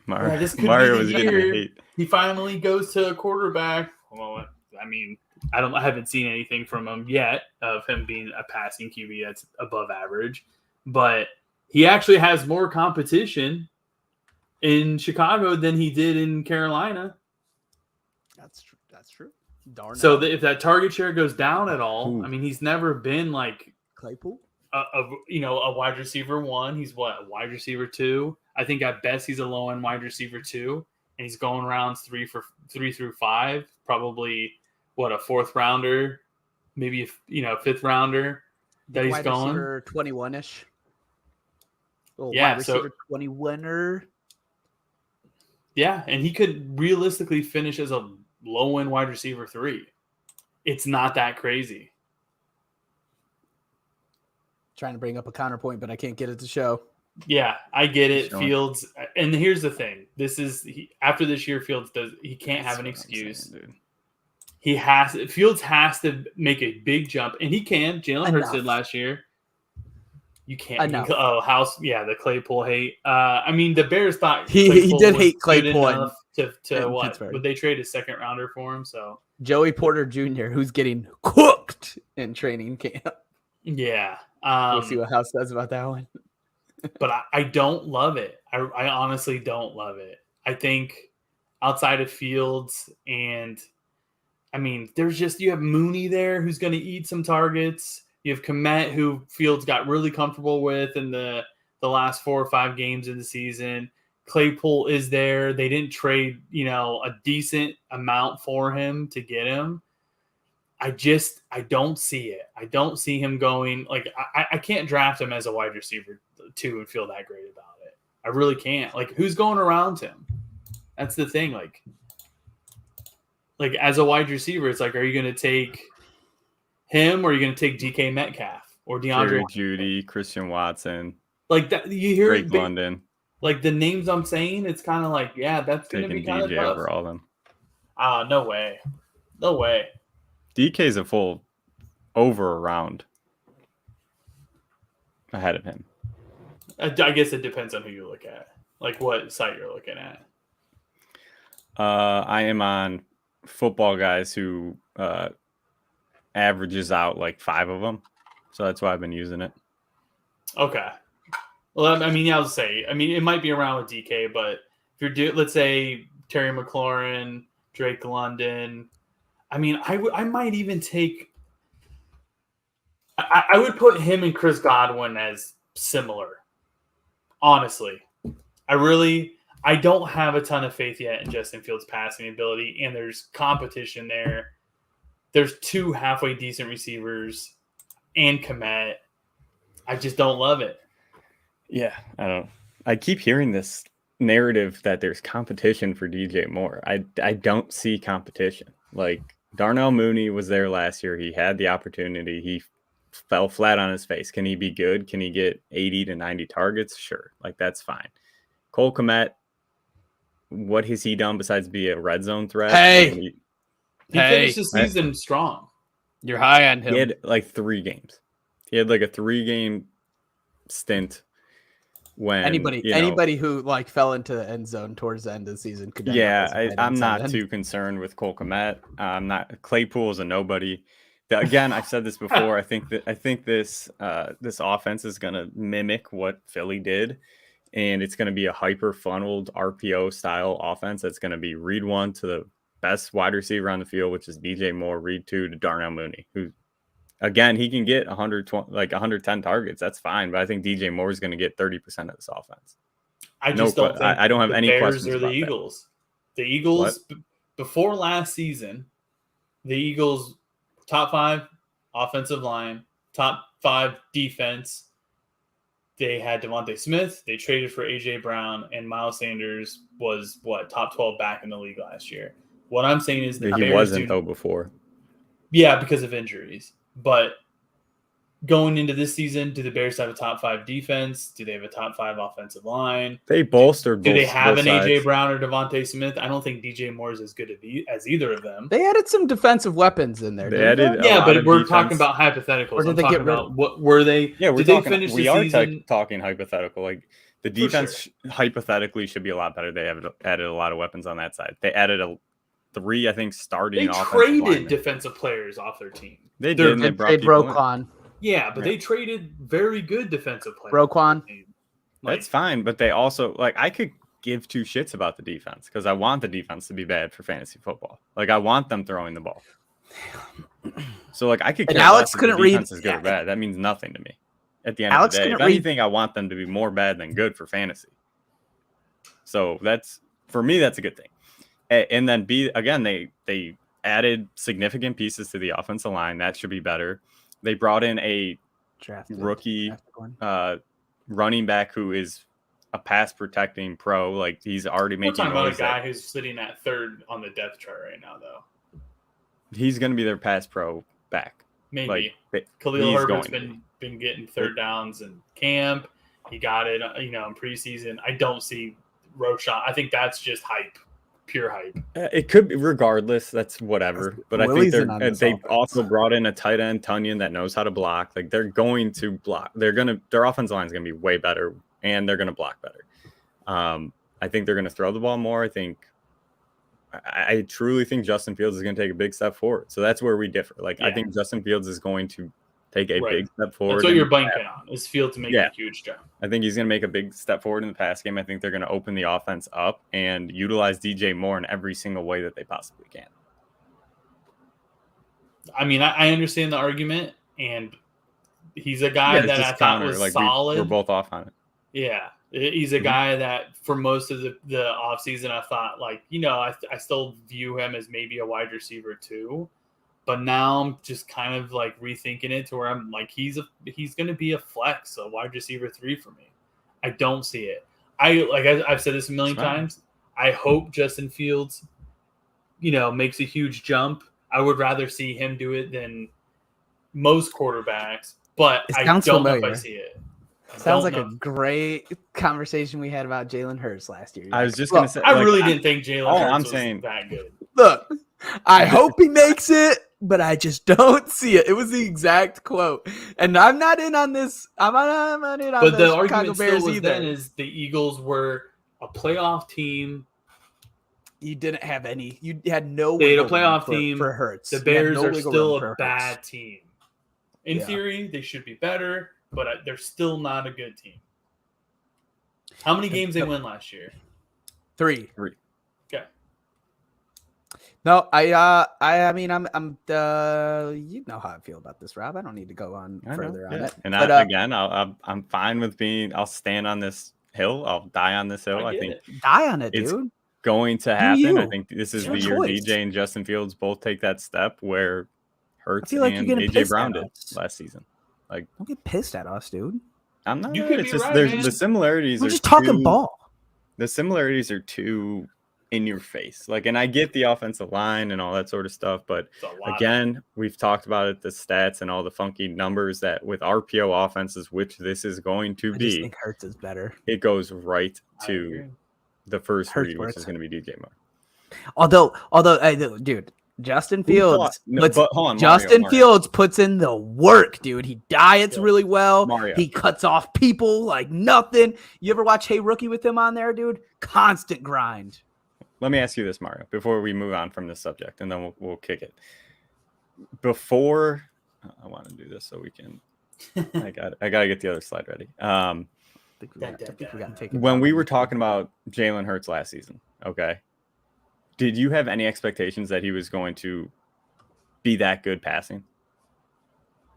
this could Mario be was the getting year. hate. He finally goes to a quarterback. Well, I mean, I haven't seen anything from him yet of him being a passing QB that's above average, but he actually has more competition in Chicago than he did in Carolina. That's true. Darn. So if that target share goes down at all, Ooh. I mean, he's never been like Claypool. a wide receiver 1. He's a wide receiver 2. I think at best he's a low end wide receiver 2, and he's going rounds 3 through 5. Probably a 4th rounder, maybe a 5th rounder that he's wide going. 21-ish. Yeah, wide receiver 21er. Yeah, and he could realistically finish as a low end wide receiver 3. It's not that crazy. Trying to bring up a counterpoint, but I can't get it to show. Yeah, I get it. Sure. Fields, and here's the thing: after this year, Fields he can't have an That's what I'm excuse. saying, dude. Fields has to make a big jump, and he can. Jalen Hurts did Enough. last year. You can't. Enough. The Claypool hate. I mean, the Bears thought He Claypool did was hate good Claypool enough to in what? Pittsburgh. Would they trade a 2nd rounder for him? So Joey Porter Jr., who's getting cooked in training camp. yeah. We'll see what House says about that one. But I don't love it. I honestly don't love it. I think outside of Fields and I mean, you have Mooney there who's going to eat some targets. You have Kmet who Fields got really comfortable with in the last 4 or 5 games in the season. Claypool is there. They didn't trade, a decent amount for him to get him. I don't see it. I don't see him going I can't draft him as a wide receiver 2 and feel that great about it. I really can't. Who's going around him? That's the thing. As a wide receiver, it's are you going to take him or are you going to take DK Metcalf or DeAndre Jerry Judy, Christian Watson, that? You hear Drake London. The names I'm saying, it's kind of that's going to be Taking kind of DJ tough. over all them. No way. No way. DK's a full over a round ahead of him. I guess it depends on who you look at, what site you're looking at. I am on Football Guys who averages out like 5 of them. So that's why I've been using it. Okay. Well, I mean, I'll say, it might be around with DK, but if you're let's say Terry McLaurin, Drake London, I might even take. I would put him and Chris Godwin as similar. Honestly, I don't have a ton of faith yet in Justin Fields' passing ability, and there's competition there. There's 2 halfway decent receivers and Kmet. I just don't love it. Yeah, I keep hearing this narrative that there's competition for DJ Moore. I don't see competition. Like Darnell Mooney was there last year. He had the opportunity. He fell flat on his face. Can he be good? Can he get 80 to 90 targets? Sure. Like that's fine. Cole Kmet, what has he done besides be a red zone threat? Hey. He finished the season strong. You're high on him. He had like 3 games. He had like a 3-game stint when anybody who like fell into the end zone towards the end of the season could. I'm not too concerned with Cole Kmet. I'm not. Claypool is a nobody. Again, I've said this before. I think this offense is going to mimic what Philly did, and it's going to be a hyper funneled RPO style offense. That's going to be read 1 to the best wide receiver on the field, which is DJ Moore. Read 2 to Darnell Mooney, who, again, he can get 110 targets. That's fine, but I think DJ Moore is going to get 30% of this offense. I just don't think I don't have any Bears questions or the about Eagles. The Eagles before last season, the Eagles top 5 offensive line, top 5 defense. They had Devontae Smith. They traded for AJ Brown, and Miles Sanders was top 12 back in the league last year. What I'm saying is that he wasn't though before. Yeah, because of injuries. But going into this season, do the Bears have a top 5 defense? Do they have a top 5 offensive line? They bolstered. Do they have an AJ Brown or Devontae Smith? I don't think DJ Moore is as good as either of them. They added some defensive weapons in there. But we're talking about hypotheticals. Or did they get rid of what were they? Yeah, did they finish we the are season? talking hypothetical. Like the defense hypothetically should be a lot better. They have added a lot of weapons on that side. They added 3, I think, starting. They traded defensive players off their team. They did. They trade Roquan. Yeah, but they traded very good defensive players. Roquan. That's fine, but they also I could give 2 shits about the defense because I want the defense to be bad for fantasy football. Like I want them throwing the ball. So I could. And Alex couldn't read. Defense is good or bad. That means nothing to me. At the end of the day, if anything, I want them to be more bad than good for fantasy. So for me, that's a good thing. And then they added significant pieces to the offensive line. That should be better. They brought in a rookie running back who is a pass protecting pro. Like he's already making. We're talking about a guy who's sitting at 3rd on the depth chart right now, though. He's going to be their pass pro back. Maybe Khalil Herbert's been getting 3rd downs in camp. He got it, in preseason. I don't see Roschon. I think that's just hype. Pure hype. It could be regardless. That's whatever. But I think they also brought in a tight end, Tunyon, that knows how to block. Like they're going to block. Their offensive line is going to be way better, and they're going to block better. I think they're going to throw the ball more. I truly think Justin Fields is going to take a big step forward. So that's where we differ. I think Justin Fields is going to take a big step forward. That's what you're banking on, is Fields to make a huge jump. I think he's going to make a big step forward in the pass game. I think they're going to open the offense up and utilize DJ Moore in every single way that they possibly can. I understand the argument, and he's a guy that I thought was solid. We're both off on it. Yeah. He's a guy that for most of the offseason, I thought I still view him as maybe a wide receiver too. But now I'm just kind of rethinking it to where I'm he's going to be a flex, a wide receiver 3 for me. I don't see it. I've said this a million times. I hope Justin Fields, makes a huge jump. I would rather see him do it than most quarterbacks, but I don't know if I see it. Sounds like a great conversation we had about Jalen Hurts last year. I was just going to say, I really didn't think Jalen Hurts was that good. Look, I hope he makes it, but I just don't see it. It was the exact quote. And I'm not in on this. I'm not in on but the Chicago argument Bears still was either. then is the Eagles were a playoff team you didn't have any. You had no. They had a wiggle room playoff for, team. for Hurts. The You had Bears no are wiggle still room a for bad Hurts. team. In Yeah. theory, they should be better, but they're still not a good team. How many games they win last year? 3. Okay. No, I mean, I'm you know how I feel about this, Rob. I don't need to go on further on it. And But, I'm fine with I'll stand on this hill. I'll die on this hill. I get think it. die on it, it's dude. going to happen. I you. think this is It's your the year choice. DJ and Justin Fields both take that step where Hurts feel like you're and getting AJ pissed Brown at did us. last season. Like, Don't get pissed at us, dude. I'm not. You could It's be just right, there's man. the similarities. We're are just talking too- ball. The similarities are too in your face. Like, and I get the offensive line and all that sort of stuff, but It's a lot. again, we've talked about it, the stats and all the funky numbers that with RPO offenses, which this is going to I just be, think Hurts is better. it goes right I to agree. the first Hurts read, which works. is going to be DJ Moore. Although, dude, Justin Fields. But hold on, Justin Mario. Fields puts in the work, dude. He diets Yeah. really well. Mario. He cuts off people like nothing. You ever watch Hey Rookie with him on there, dude? Constant grind. Let me ask you this, Mario, before we move on from this subject, and then we'll kick it. Before I want to do this so we can. I got to get the other slide ready. I think we got to take it. When we were talking about Jalen Hurts last season, okay, did you have any expectations that he was going to be that good passing?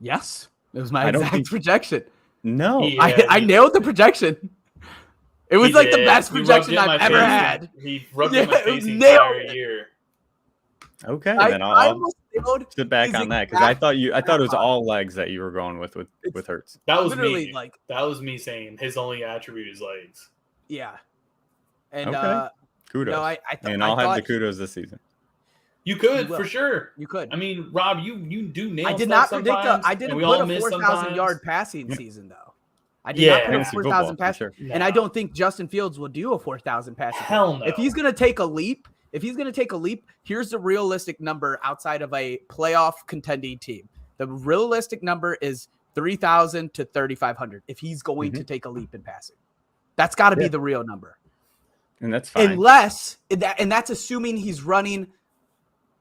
Yes, it was my I don't exact think- projection. No. Yeah, I nailed the projection. It was He like the did. best He rubbed projection it in my I've ever face. had. He rubbed Yeah, in my it was face the nailed. entire year. Okay, I then I'll almost nailed. sit back his on that because I thought it was exact- all legs that you were going with Hurts. That was Literally, me. like, That was me saying his only attribute is legs. yeah. And Okay. Kudos. no, I and I I'll have the thought kudos this season. You could will. for sure. you could. I mean, Rob, you do nail. I did stuff not predict. sometimes, I and didn't we put all a miss 4,000 sometimes. yard passing Yeah. season though. I did Yeah. not put a Fantasy football, 4,000 for pass, sure. and I don't think Justin Fields will do a 4,000 passing. Hell no. If he's gonna take a leap, here's the realistic number outside of a playoff contending team. The realistic number is 3,000 to 3,500. If he's going to take a leap in passing, that's got to be Yeah. the real number. And that's fine. Unless that's assuming he's running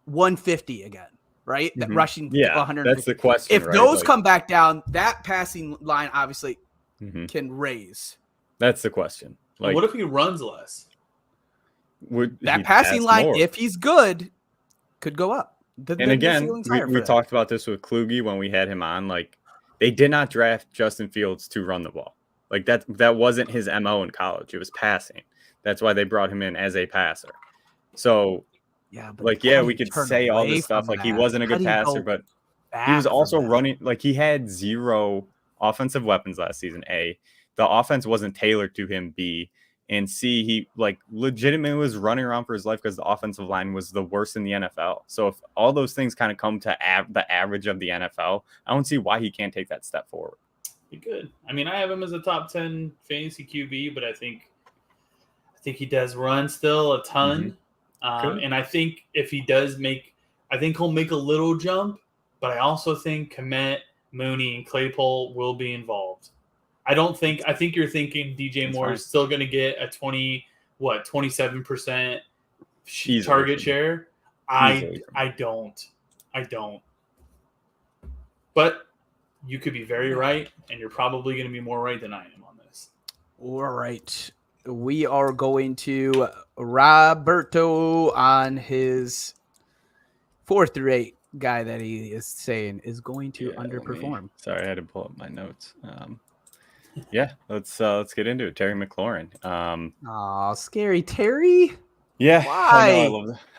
150 again, right? That Mhm. rushing Yeah, 150. that's the question. If right? those Like, come back down, that passing line obviously mhm. can raise. That's the question. Like, What if he runs less? would That he passing pass line, more? if he's good, could go up. And again, we talked about this with Kluge when we had him on. Like, they did not draft Justin Fields to run the ball. Like, that wasn't his MO in college. It was passing. That's why they brought him in as a passer. So, yeah, but like, how yeah, do we you could turn say all away this stuff. from Like, he that? wasn't a How good do you passer, go but he back was from also that? running. Like, he had zero offensive weapons last season. A, the offense wasn't tailored to him. B, and C, he like legitimately was running around for his life because the offensive line was the worst in the NFL. So if all those things kind of come to the average of the NFL, I don't see why he can't take that step forward. He could. I mean, I have him as a top 10 fantasy QB, but I think he does run still a ton. Could. And I think if he does I think he'll make a little jump, but I also think Kmet, Mooney, and Claypool will be involved. I think you're thinking DJ That's Moore fine. is still going to get a 27% Easily. target share. I Easily. don't. But you could be very right, and you're probably going to be more right than I am on this. All right. We are going to Roberto on his 4 through 8 guy that he is saying is going to underperform. Sorry, I had to pull up my notes. Yeah, let's get into it. Terry McLaurin. Oh, scary Terry. Yeah, Why?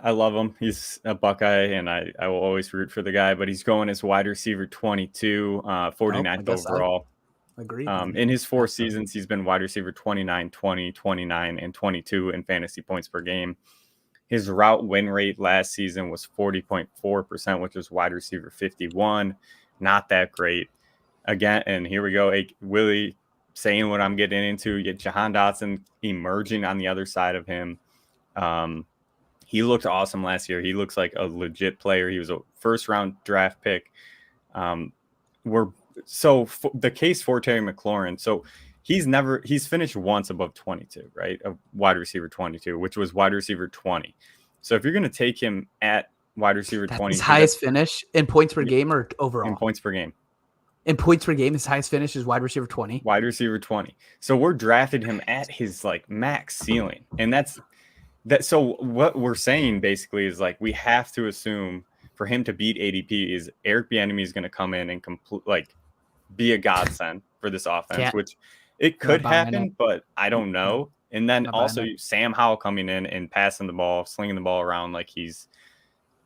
I love him. He's a Buckeye, and I will always root for the guy. But he's going as wide receiver 22, 49th guess overall. Agreed. In his 4 seasons, he's been wide receiver 29, 20, 29, and 22 in fantasy points per game. His route win rate last season was 40.4%, which was wide receiver 51. Not that great. Again, and here we go. Willie saying what I'm getting into. You get Jahan Dotson emerging on the other side of him. He looked awesome last year. He looks like a legit player. He was a first-round draft pick. The case for Terry McLaurin. So he's finished once above 22, right? A wide receiver 22, which was wide receiver 20. So if you're going to take him at wide receiver That's 20, his highest finish in points per game or overall? in points per game. In points per game, his highest finish is wide receiver 20. Wide receiver 20. So we're drafting him at his like max ceiling. And that's that. So what we're saying basically is like, we have to assume for him to beat ADP is Eric Bieniemy is going to come in and be a godsend for this offense, which it could happen, but I don't know. And then also Sam Howell coming in and passing the ball, slinging the ball around like he's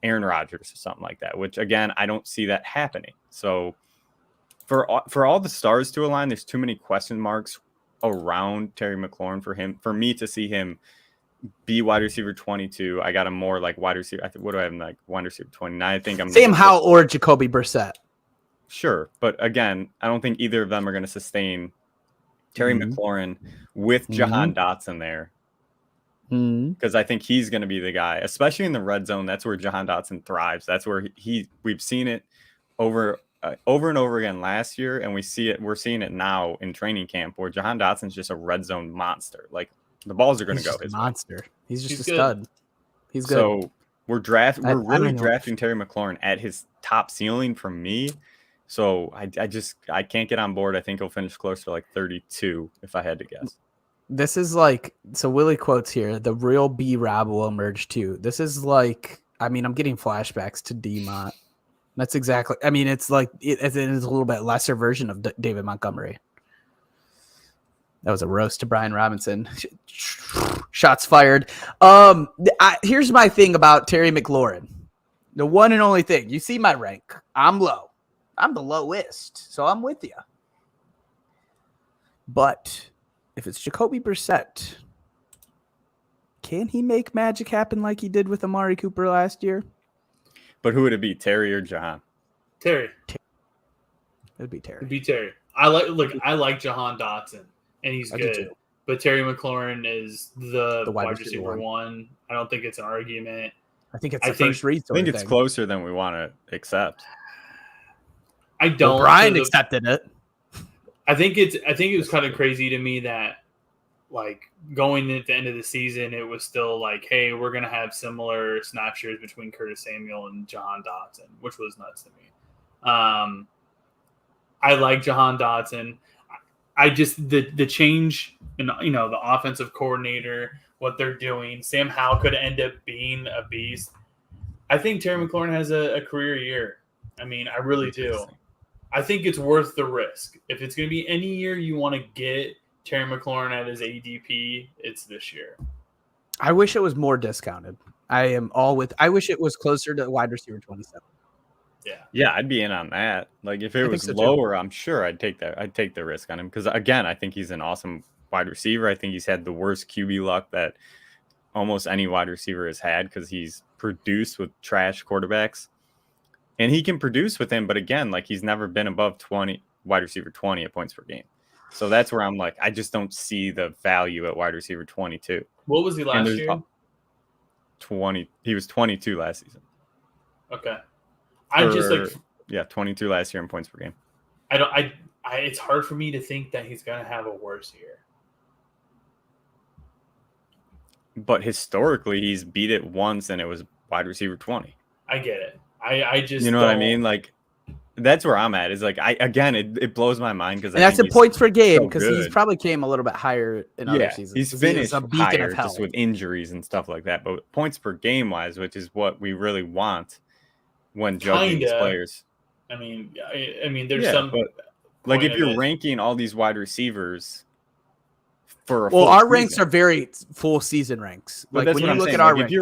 Aaron Rodgers or something like that, which again, I don't see that happening. So for all the stars to align, there's too many question marks around Terry McLaurin for me to see him be wide receiver 22. I got him more like wide receiver. I think, what do I have him like wide receiver 29? I think I'm Sam Howell or Jacoby Brissett. Sure. But again, I don't think either of them are going to sustain Terry McLaurin with Jahan Dotson there. Because I think he's going to be the guy, especially in the red zone. That's where Jahan Dotson thrives. That's where we've seen it over and over again last year, and we're seeing it now in training camp where Jahan Dotson's just a red zone monster. Like the balls are going to go his monster. He's just He's a good. stud. He's good. So we're really know. drafting Terry McLaurin at his top ceiling for me. So I can't get on board. I think he'll finish close to like 32 if I had to guess. This is like, so Willie quotes here, the real B Rob will emerge too. This is like, I mean, I'm getting flashbacks to D-Mont. That's exactly, I mean, it's like, it is a little bit lesser version of David Montgomery. That was a roast to Brian Robinson. Shots fired. Here's my thing about Terry McLaurin. The one and only thing. You see my rank. I'm low. I'm the lowest. So I'm with you. But if it's Jacoby Brissett, can he make magic happen like he did with Amari Cooper last year? But who would it be, Terry or Jahan? Terry. It'd be Terry. It'd be Terry. I like Jahan Dotson, and he's I do good. too. But Terry McLaurin is the wide receiver one. one. I don't think it's an argument. I think it's the first read. I think it's closer than we want to accept. I don't. Well, Brian accepted it. I think it was kind of crazy to me that, like, going at the end of the season, it was still like, hey, we're gonna have similar snap shares between Curtis Samuel and Jahan Dotson, which was nuts to me. I like Jahan Dotson. I just the change in the offensive coordinator, what they're doing. Sam Howell could end up being a beast. I think Terry McLaurin has a career year. I mean, I really do. I think it's worth the risk. If it's going to be any year you want to get Terry McLaurin at his ADP, it's this year. I wish it was more discounted. I wish it was closer to wide receiver 27. Yeah, I'd be in on that. Like if it was lower, I'm sure I'd take that. I'd take the risk on him because again, I think he's an awesome wide receiver. I think he's had the worst QB luck that almost any wide receiver has had because he's produced with trash quarterbacks. And he can produce with him, but again, like he's never been above 20 wide receiver 20 at points per game. So that's where I'm like, I just don't see the value at wide receiver 22. What was he last year? 20. He was 22 last season. Okay. 22 last year in points per game. It's hard for me to think that he's going to have a worse year. But historically, he's beat it once and it was wide receiver 20. I get it. I just what I mean? Like that's where I'm at. Is like it blows my mind because that's in points per game because he's probably came a little bit higher in other seasons. He's finished higher just with injuries and stuff like that. But points per game wise, which is what we really want when judging these players. I mean, there's some. But like if you're ranking all these wide receivers for our ranks are very full season ranks. Like when you look at our ranks,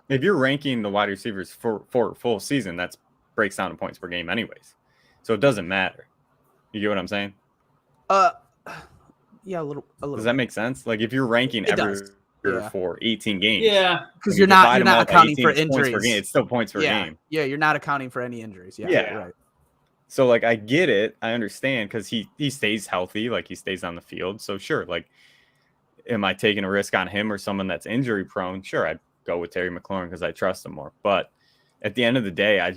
if you're ranking the wide receivers for full season, that breaks down to points per game anyways. So it doesn't matter. You get what I'm saying? Yeah, a little. Does that make sense? Like if you're ranking for 18 games, because you're not accounting for injuries per game, it's still points per game. Yeah, you're not accounting for any injuries. Yeah. Right. So like I get it, I understand because he stays healthy, like he stays on the field. So sure, like. Am I taking a risk on him or someone that's injury prone? Sure, I'd go with Terry McLaurin because I trust him more. But at the end of the day, I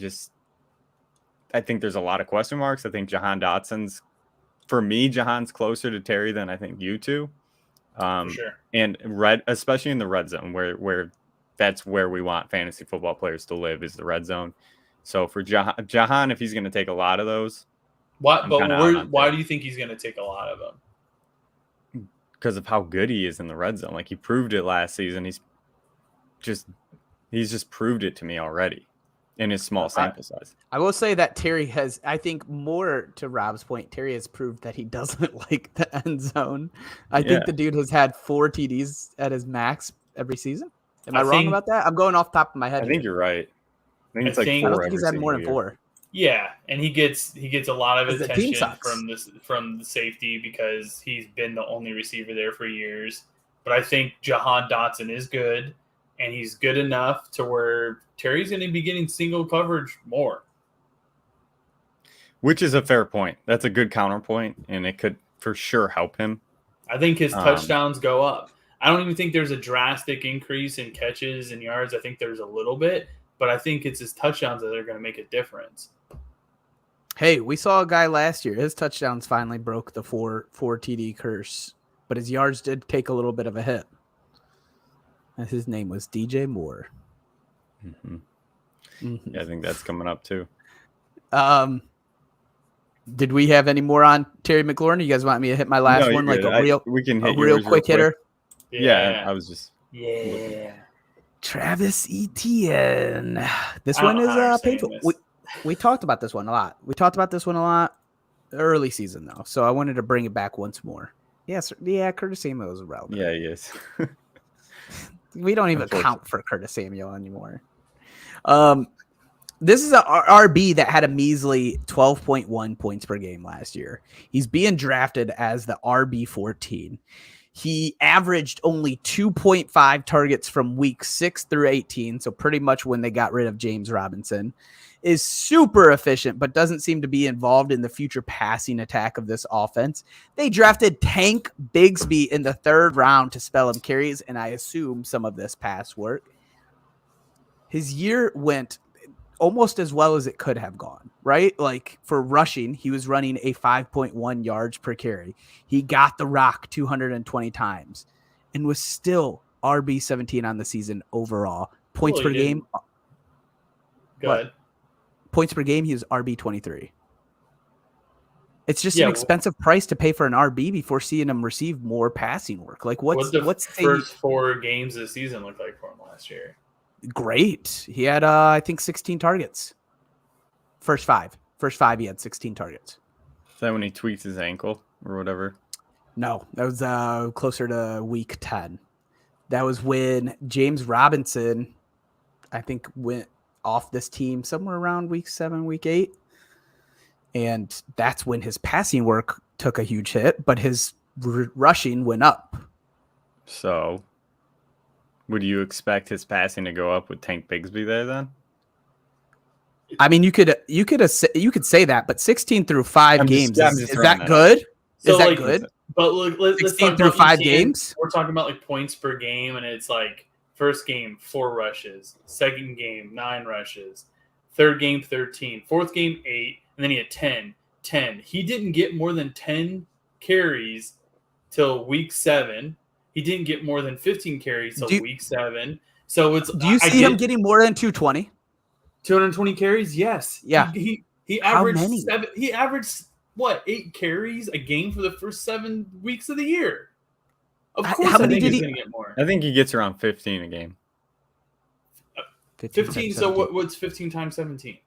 think there's a lot of question marks. I think Jahan Dotson's for me, Jahan's closer to Terry than I think you two. For sure. And especially in the red zone, where that's where we want fantasy football players to live, is the red zone. So for Jahan, if he's going to take a lot of those, why do you think he's going to take a lot of them? Because of how good he is in the red zone. Like, he proved it last season. He's just proved it to me already in his small sample size. I will say that Terry has, I think, more to Rob's point, Terry has proved that he doesn't like the end zone. I think the dude has had 4 TDs at his max every season. Am I wrong about that? I'm going off the top of my head. I think you're right. I think it's like 4 I don't think he's had more than 4. Yeah, and he gets a lot of attention from the safety because he's been the only receiver there for years. But I think Jahan Dotson is good, and he's good enough to where Terry's going to be getting single coverage more. Which is a fair point. That's a good counterpoint, and it could for sure help him. I think his touchdowns go up. I don't even think there's a drastic increase in catches and yards. I think there's a little bit, but I think it's his touchdowns that are going to make a difference. Hey, we saw a guy last year. His touchdowns finally broke the 4 TD curse, but his yards did take a little bit of a hit. And his name was DJ Moore. Mm-hmm. Mm-hmm. Yeah, I think that's coming up too. Did we have any more on Terry McLaurin? You guys want me to hit my last one, like we can hit a real quick hitter? Yeah, I was just Travis Etienne. This one is painful. We talked about this one a lot. Early season though, so I wanted to bring it back once more. Yes, Curtis Samuel is relevant. Yeah, he is. We don't even count for Curtis Samuel anymore. This is a RB that had a measly 12.1 points per game last year. He's being drafted as the RB 14. He averaged only 2.5 targets from week 6 through 18. So pretty much when they got rid of James Robinson. Is super efficient, but doesn't seem to be involved in the future passing attack of this offense. They drafted Tank Bigsby in the 3rd round to spell him carries, and I assume some of this pass work. His year went almost as well as it could have gone, right? Like for rushing, he was running a 5.1 yards per carry. He got the rock 220 times and was still RB 17 on the season overall. Points per game. Good. Points per game, he was RB 23. It's just an expensive price to pay for an RB before seeing him receive more passing work. Like what's the first 4 games of the season look like for him last year? Great. He had I think 16 targets. First five he had 16 targets. Is that when he tweaked his ankle or whatever? No, that was closer to week 10. That was when James Robinson, I think, went off this team somewhere around week 7, week 8. And that's when his passing work took a huge hit, but his rushing went up. So would you expect his passing to go up with Tank Bigsby there then? I mean, you could say that, but 16 through 5 games, is that good? So is that good? But look, let's 16 through 5 games? We're talking about like points per game, and it's like first game, 4 rushes. Second game, 9 rushes. Third game, 13. Fourth game, 8. And then he had 10. He didn't get more than 10 carries till week 7. He didn't get more than 15 carries till week 7. So it's. Do you see him getting more than 220? 220 carries? Yes. Yeah. He averaged 7. He averaged 8 carries a game for the first 7 weeks of the year. Of course, I think he's going to get more. I think he gets around 15 a game. 15. So what's 15 times 17?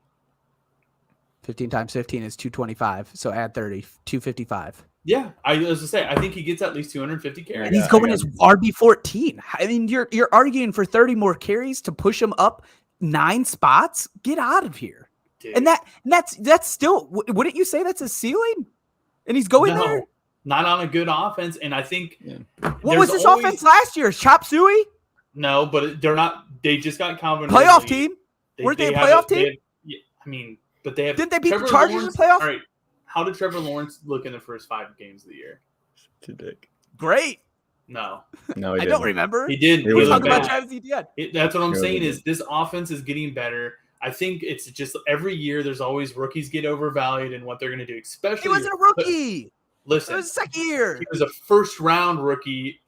15 times 15 is 225. So add 30, 255. Yeah, I was going to say, I think he gets at least 250 carries. And he's going as RB14. I mean, you're arguing for 30 more carries to push him up 9 spots? Get out of here. Dude. And that's still, wouldn't you say that's a ceiling? And he's going there? Not on a good offense. And I think what was this offense last year? Chop Suey? No, but they're not. They just got Calvin. Playoff team? Weren't they a playoff team? But they have. Didn't they beat the Chargers in the playoff? All right. How did Trevor Lawrence look in the first 5 games of the year? Great. No, I don't remember. He did. We're talking about Travis Etienne. That's what I'm saying. Is this offense is getting better? I think it's just every year there's always rookies get overvalued and what they're going to do. Especially he wasn't a rookie. Listen, was second year. he was a first-round rookie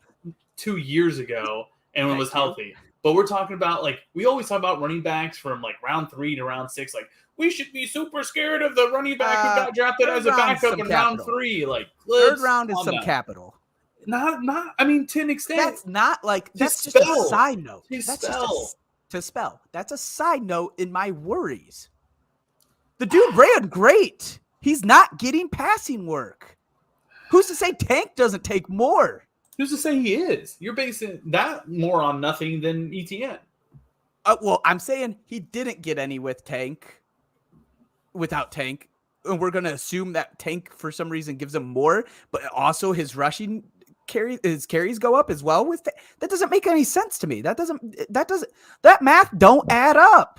2 years ago and Thank was you. healthy. But we're talking about, like, we always talk about running backs from, like, round 3 to round 6. Like, we should be super scared of the running back who got drafted third as a round's backup some in round capital. 3. Like, Third round is calm some down. capital. Not. I mean, to an extent. That's not like that's just spell. a side note. To That's spell. just to spell. That's a side note in my worries. The dude ran great. He's not getting passing work. Who's to say Tank doesn't take more? Who's to say he is? You're basing that more on nothing than ETN. Well, I'm saying he didn't get any without Tank. And we're going to assume that Tank, for some reason, gives him more. But also his carries go up as well. That doesn't make any sense to me. That math don't add up.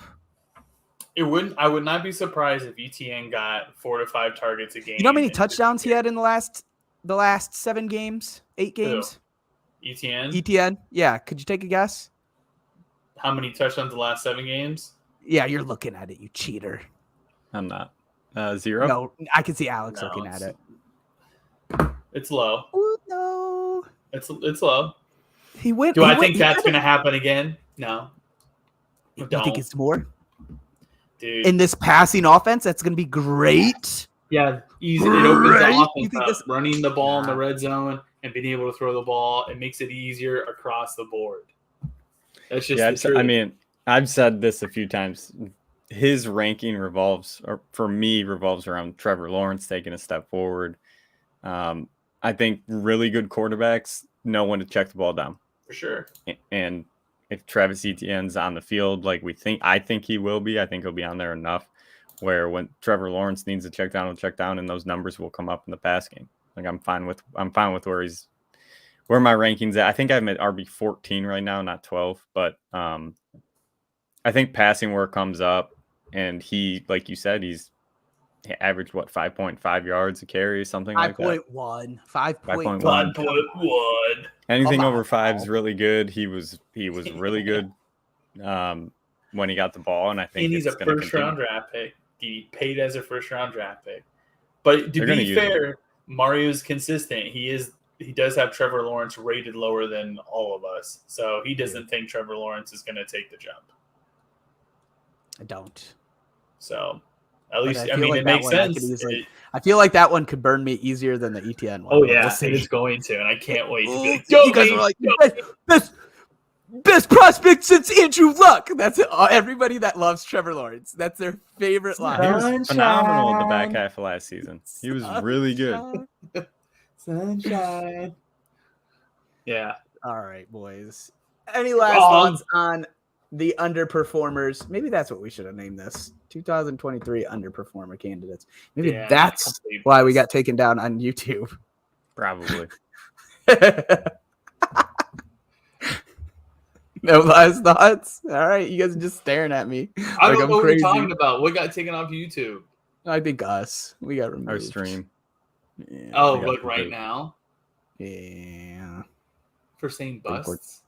It wouldn't. I would not be surprised if ETN got 4 to 5 targets a game. You know how many touchdowns he had in the last 8 games? ETN? ETN? Yeah. Could you take a guess? How many touchdowns the last 7 games? Yeah, you're looking at it, you cheater. I'm not. 0? No, I can see Alex No, looking at it. It's low. Oh, no. It's low. He went. Do I think that's going to happen again? No. You Don't. think it's more? Dude. In this passing offense, that's going to be great. Yeah, easy. It opens Right? the You offense think up. this- Running the ball in the Nah. red zone and being able to throw the ball. It makes it easier across the board. That's just the truth. I mean, I've said this a few times. His ranking revolves around Trevor Lawrence taking a step forward. I think really good quarterbacks know when to check the ball down. For sure. And if Travis Etienne's on the field like I think he will be. I think he'll be on there enough where when Trevor Lawrence needs to check down, he'll check down, and those numbers will come up in the pass game. Like I'm fine with where my rankings at. I think I'm at RB 14 right now, not 12. But I think passing work comes up, and he, like you said, he averaged 5.5 yards a carry, something like that. 5.1. 5.1. 5.1. Anything Come over on, 5 Paul. is really good. He was really good when he got the ball, and I think And he's a it's gonna first-round continue. draft pick. He paid as a first-round draft pick. But to They're gonna be use him. fair, Mario's consistent. He does have Trevor Lawrence rated lower than all of us. So he doesn't think Trevor Lawrence is going to take the jump. I don't. So at least, I I feel mean, like it that makes one I sense. could easily- I feel like that one could burn me easier than the ETN one. Oh, but yeah, we'll see. it's going to. And I can't wait to be like, You guys were like, best prospect since Andrew Luck. That's it. Everybody that loves Trevor Lawrence. That's their favorite He line. was phenomenal in the back half of last season. He was really good. Sunshine. Yeah. All right, boys. Any last Um, thoughts on the underperformers? Maybe that's what we should have named this. 2023 underperformer candidates. Maybe Yeah, that's complete why we mess. got taken down on YouTube. Probably. No last thoughts. All right, you guys are just staring at me. I like don't I'm know what crazy. you're talking about. What got taken off YouTube? I think us. We got removed. Our stream. Yeah. Oh, I got like right removed. now Yeah. for saying busts.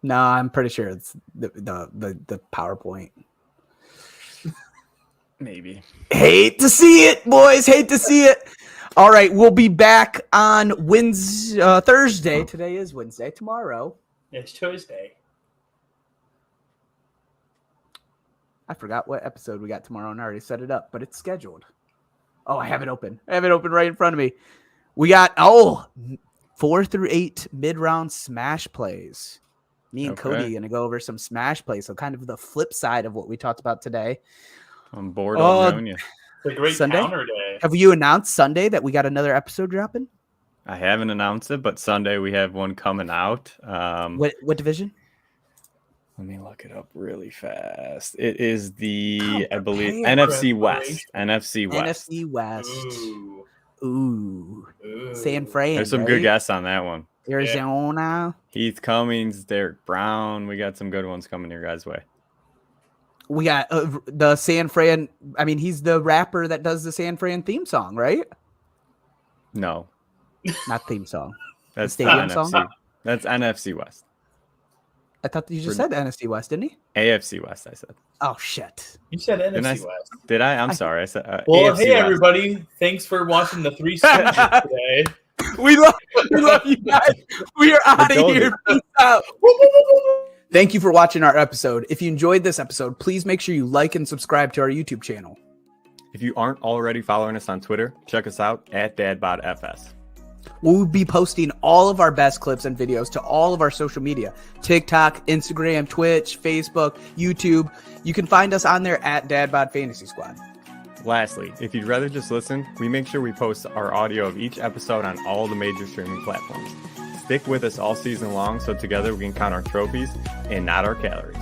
No, I'm pretty sure it's the PowerPoint. Maybe. Hate to see it, boys. Hate to see it. All right, we'll be back on Thursday. Today is Wednesday. Tomorrow, It's Tuesday. I forgot what episode we got tomorrow and I already set it up, but it's scheduled. Oh, I have it open. I have it open right in front of me. We got 4 through 8 mid-round smash plays. Me and Okay. Cody gonna go over some smash plays. So kind of the flip side of what we talked about today. I'm bored Oh, on knowing you. It's a great Sunday? counter day. Have you announced Sunday that we got another episode dropping? I haven't announced it, but Sunday we have one coming out. What division? Let me look it up really fast. It is I Come believe, prepared. NFC West. NFC West. NFC West. Ooh. Ooh. Ooh. San Fran. There's some right? good guests on that one. Arizona. Heath Cummings, Derek Brown. We got some good ones coming your guys' way. We got the San Fran. I mean, he's the rapper that does the San Fran theme song, right? No, Not theme song. that's stadium NFC. song? That's NFC West. I thought you just said NFC West, didn't he? AFC West, I said. Oh shit! You said NFC West. Did I? I'm sorry. I said well, AFC hey West. everybody! Thanks for watching the Three Stooges today. We love you guys. We are out of here. Peace out. Thank you for watching our episode. If you enjoyed this episode, please make sure you like and subscribe to our YouTube channel. If you aren't already following us on Twitter, check us out at DadBodFS. We'll be posting all of our best clips and videos to all of our social media: TikTok, Instagram, Twitch, Facebook, YouTube. You can find us on there at DadBod Fantasy Squad. Lastly, if you'd rather just listen, we make sure we post our audio of each episode on all the major streaming platforms. Stick with us all season long so together we can count our trophies and not our calories.